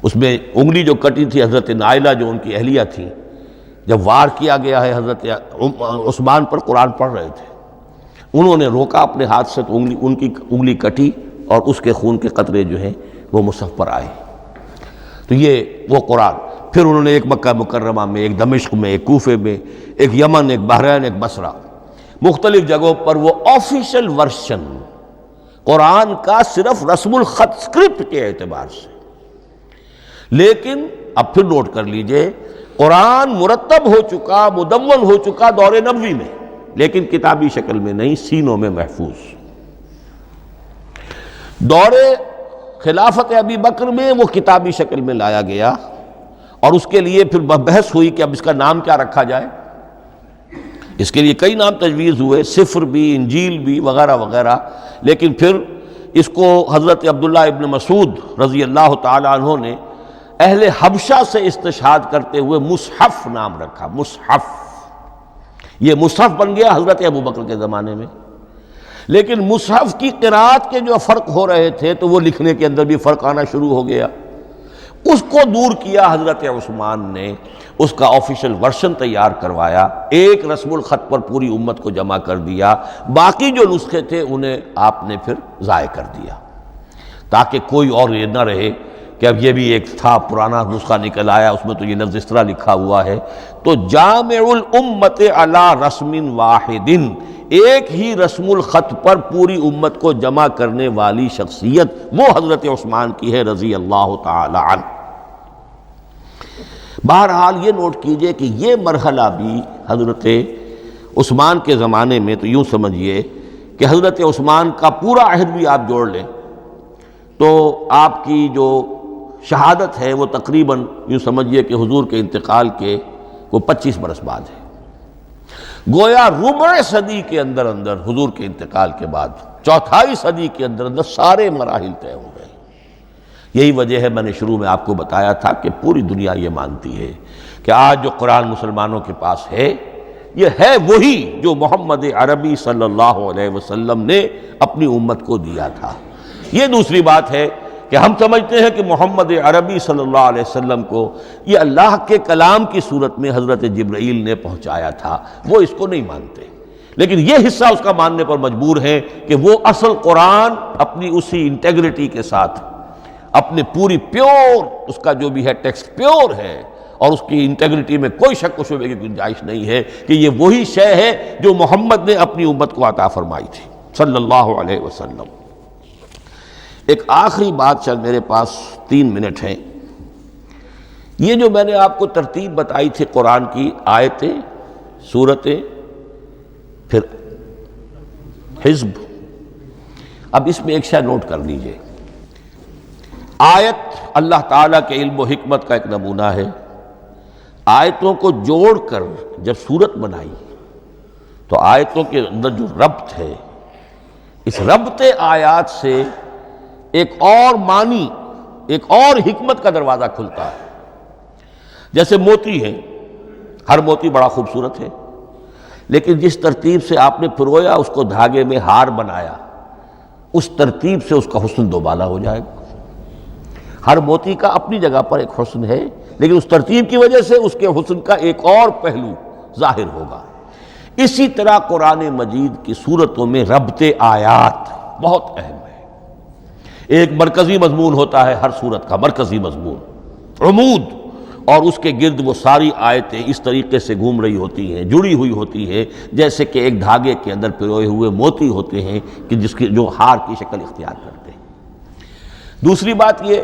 اس میں انگلی جو کٹی تھی حضرت نائلہ جو ان کی اہلیہ تھی، جب وار کیا گیا ہے حضرت عثمان پر، قرآن پڑھ رہے تھے، انہوں نے روکا اپنے ہاتھ سے تو ان کی انگلی کٹی اور اس کے خون کے قطرے جو ہیں وہ مصحف پر آئے۔ تو یہ وہ قرآن، پھر انہوں نے ایک مکہ مکرمہ میں، ایک دمشق میں، ایک کوفے میں، ایک یمن، ایک بحرین، ایک بصرہ، مختلف جگہوں پر وہ آفیشل ورشن قرآن کا صرف رسم الخط اسکرپٹ کے اعتبار سے۔ لیکن اب پھر نوٹ کر لیجئے، قرآن مرتب ہو چکا، مدون ہو چکا دور نبوی میں، لیکن کتابی شکل میں نہیں، سینوں میں محفوظ۔ دور خلافت ابی بکر میں وہ کتابی شکل میں لایا گیا، اور اس کے لیے پھر بحث ہوئی کہ اب اس کا نام کیا رکھا جائے۔ اس کے لیے کئی نام تجویز ہوئے، سفر بھی، انجیل بھی، وغیرہ وغیرہ، لیکن پھر اس کو حضرت عبداللہ ابن مسعود رضی اللہ تعالی عنہ نے اہل حبشہ سے استشہاد کرتے ہوئے مصحف نام رکھا، مصحف۔ یہ مصحف بن گیا حضرت ابو بکر کے زمانے میں، لیکن مصحف کی قرات کے جو فرق ہو رہے تھے تو وہ لکھنے کے اندر بھی فرق آنا شروع ہو گیا۔ اس کو دور کیا حضرت عثمان نے، اس کا آفیشل ورشن تیار کروایا، ایک رسم الخط پر پوری امت کو جمع کر دیا، باقی جو نسخے تھے انہیں آپ نے پھر ضائع کر دیا، تاکہ کوئی اور یہ نہ رہے کہ اب یہ بھی ایک تھا پرانا نسخہ نکل آیا، اس میں تو یہ لفظ اس طرح لکھا ہوا ہے۔ تو جامع الامت علی رسم واحد، ایک ہی رسم الخط پر پوری امت کو جمع کرنے والی شخصیت وہ حضرت عثمان کی ہے رضی اللہ تعالی عنہ۔ بہرحال یہ نوٹ کیجئے کہ یہ مرحلہ بھی حضرت عثمان کے زمانے میں، تو یوں سمجھیے کہ حضرت عثمان کا پورا عہد بھی آپ جوڑ لیں تو آپ کی جو شہادت ہے وہ تقریباً یوں سمجھیے کہ حضور کے انتقال کے وہ 25 برس بعد ہے، گویا ربع صدی کے اندر اندر حضور کے انتقال کے بعد، چوتھائی صدی کے اندر اندر سارے مراحل طے ہو گئے۔ یہی وجہ ہے میں نے شروع میں آپ کو بتایا تھا کہ پوری دنیا یہ مانتی ہے کہ آج جو قرآن مسلمانوں کے پاس ہے یہ ہے وہی جو محمد عربی صلی اللہ علیہ وسلم نے اپنی امت کو دیا تھا۔ یہ دوسری بات ہے کہ ہم سمجھتے ہیں کہ محمد عربی صلی اللہ علیہ وسلم کو یہ اللہ کے کلام کی صورت میں حضرت جبرائیل نے پہنچایا تھا، وہ اس کو نہیں مانتے، لیکن یہ حصہ اس کا ماننے پر مجبور ہے کہ وہ اصل قرآن اپنی اسی انٹیگریٹی کے ساتھ، اپنے پوری پیور، اس کا جو بھی ہے ٹیکسٹ پیور ہے، اور اس کی انٹیگریٹی میں کوئی شک و شبہ کی گنجائش نہیں ہے کہ یہ وہی شے ہے جو محمد نے اپنی امت کو عطا فرمائی تھی صلی اللہ علیہ وسلم۔ ایک آخری بات، چل میرے پاس 3 منٹ ہیں۔ یہ جو میں نے آپ کو ترتیب بتائی تھی قرآن کی، آیتیں، سورتیں، پھر حزب، اب اس میں ایک شے نوٹ کر لیجئے۔ آیت اللہ تعالیٰ کے علم و حکمت کا ایک نمونہ ہے۔ آیتوں کو جوڑ کر جب سورت بنائی تو آیتوں کے اندر جو ربط ہے، اس ربط آیات سے ایک اور معنی، ایک اور حکمت کا دروازہ کھلتا ہے۔ جیسے موتی ہے، ہر موتی بڑا خوبصورت ہے، لیکن جس ترتیب سے آپ نے پرویا، اس کو دھاگے میں ہار بنایا، اس ترتیب سے اس کا حسن دوبالا ہو جائے گا۔ ہر موتی کا اپنی جگہ پر ایک حسن ہے، لیکن اس ترتیب کی وجہ سے اس کے حسن کا ایک اور پہلو ظاہر ہوگا۔ اسی طرح قرآن مجید کی صورتوں میں ربط آیات بہت اہم ہے۔ ایک مرکزی مضمون ہوتا ہے ہر صورت کا، مرکزی مضمون، عمود، اور اس کے گرد وہ ساری آیتیں اس طریقے سے گھوم رہی ہوتی ہیں، جڑی ہوئی ہوتی ہیں، جیسے کہ ایک دھاگے کے اندر پروئے ہوئے موتی ہوتے ہیں کہ جس کی جو ہار کی شکل اختیار کرتے ہیں۔ دوسری بات یہ،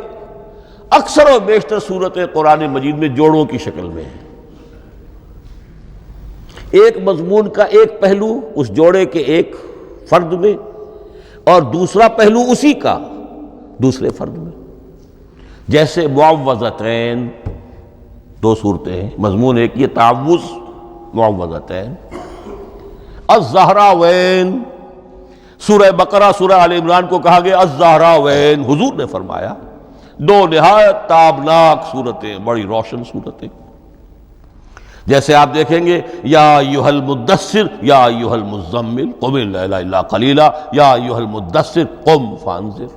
اکثر و بیشتر صورتیں قرآن مجید میں جوڑوں کی شکل میں ہیں۔ ایک مضمون کا ایک پہلو اس جوڑے کے ایک فرد میں، اور دوسرا پہلو اسی کا دوسرے فرد میں۔ جیسے معوذتین، 2 صورتیں ہیں، مضمون ایک یہ تعوذ، معوذتین۔ الزہراوین، سورہ بقرہ، سورہ آل عمران کو کہا گیا الزہراوین، حضور نے فرمایا 2 نہایت تابناک صورتیں، بڑی روشن صورتیں۔ جیسے آپ دیکھیں گے یا ایھا المدثر یا ایھا المزمل قم اللیل الا قلیلا یا ایھا المدثر قم فانذر،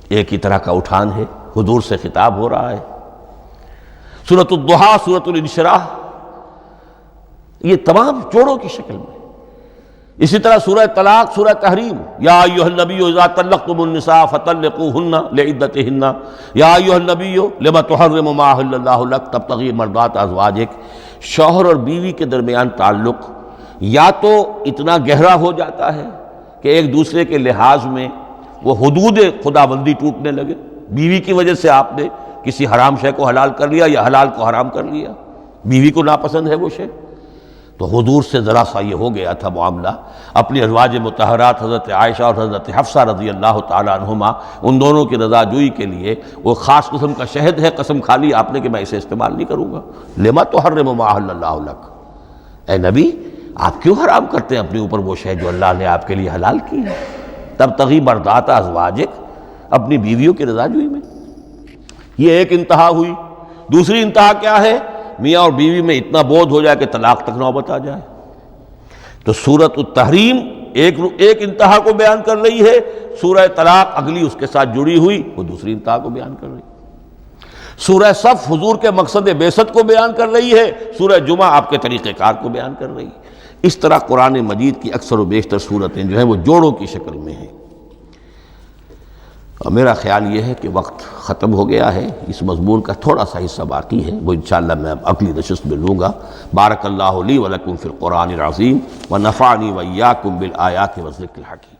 ایک ہی طرح کا اٹھان ہے، حضور سے خطاب ہو رہا ہے۔ سورۃ الضحیٰ، سورۃ الانشراح، یہ تمام جوڑوں کی شکل میں۔ اسی طرح سورہ طلاق، سورہ تحریم، یا ایھا النبی اذا طلقتم النساء فطلقوہن لعدتہن یا ایھا النبی لم تحرم ما احل اللہ لک تبتغی مرضات ازواجک۔ شوہر اور بیوی کے درمیان تعلق یا تو اتنا گہرا ہو جاتا ہے کہ ایک دوسرے کے لحاظ میں وہ حدود خداوندی ٹوٹنے لگے، بیوی کی وجہ سے آپ نے کسی حرام شے کو حلال کر لیا یا حلال کو حرام کر لیا، بیوی کو ناپسند ہے وہ شے، تو حضور سے ذرا سا یہ ہو گیا تھا معاملہ۔ اپنی ازواج مطہرات حضرت عائشہ اور حضرت حفصہ رضی اللہ تعالیٰ عنہما، ان دونوں کی رضا جوئی کے لیے وہ خاص قسم کا شہد ہے، قسم کھا لی آپ نے کہ میں اسے استعمال نہیں کروں گا۔ لما تحرم ما احل اللہ لک، اے نبی آپ کیوں حرام کرتے ہیں اپنے اوپر وہ شے جو اللہ نے آپ کے لیے حلال کی ہے؟ تبتغی مرضات ازواجک، اپنی بیویوں کی رضا جوئی میں۔ یہ ایک انتہا ہوئی۔ دوسری انتہا کیا ہے؟ میاں اور بیوی میں اتنا بودھ ہو جائے کہ طلاق تک نوبت آ جائے۔ تو سورۃ التحریم ایک انتہا کو بیان کر رہی ہے، سورہ طلاق اگلی اس کے ساتھ جڑی ہوئی وہ دوسری انتہا کو بیان کر رہی ہے۔ سورہ صف حضور کے مقصد بعثت کو بیان کر رہی ہے، سورہ جمعہ آپ کے طریقہ کار کو بیان کر رہی ہے۔ اس طرح قرآن مجید کی اکثر و بیشتر صورتیں جو ہیں وہ جوڑوں کی شکل میں ہیں۔ اور میرا خیال یہ ہے کہ وقت ختم ہو گیا ہے، اس مضمون کا تھوڑا سا حصہ باقی ہے، وہ انشاءاللہ میں اگلی نشست میں لوں گا۔ بارک اللہ لی ولکم فی القرآن العظیم ونفعنی وإیاکم بالآیات والذکر الحکیم۔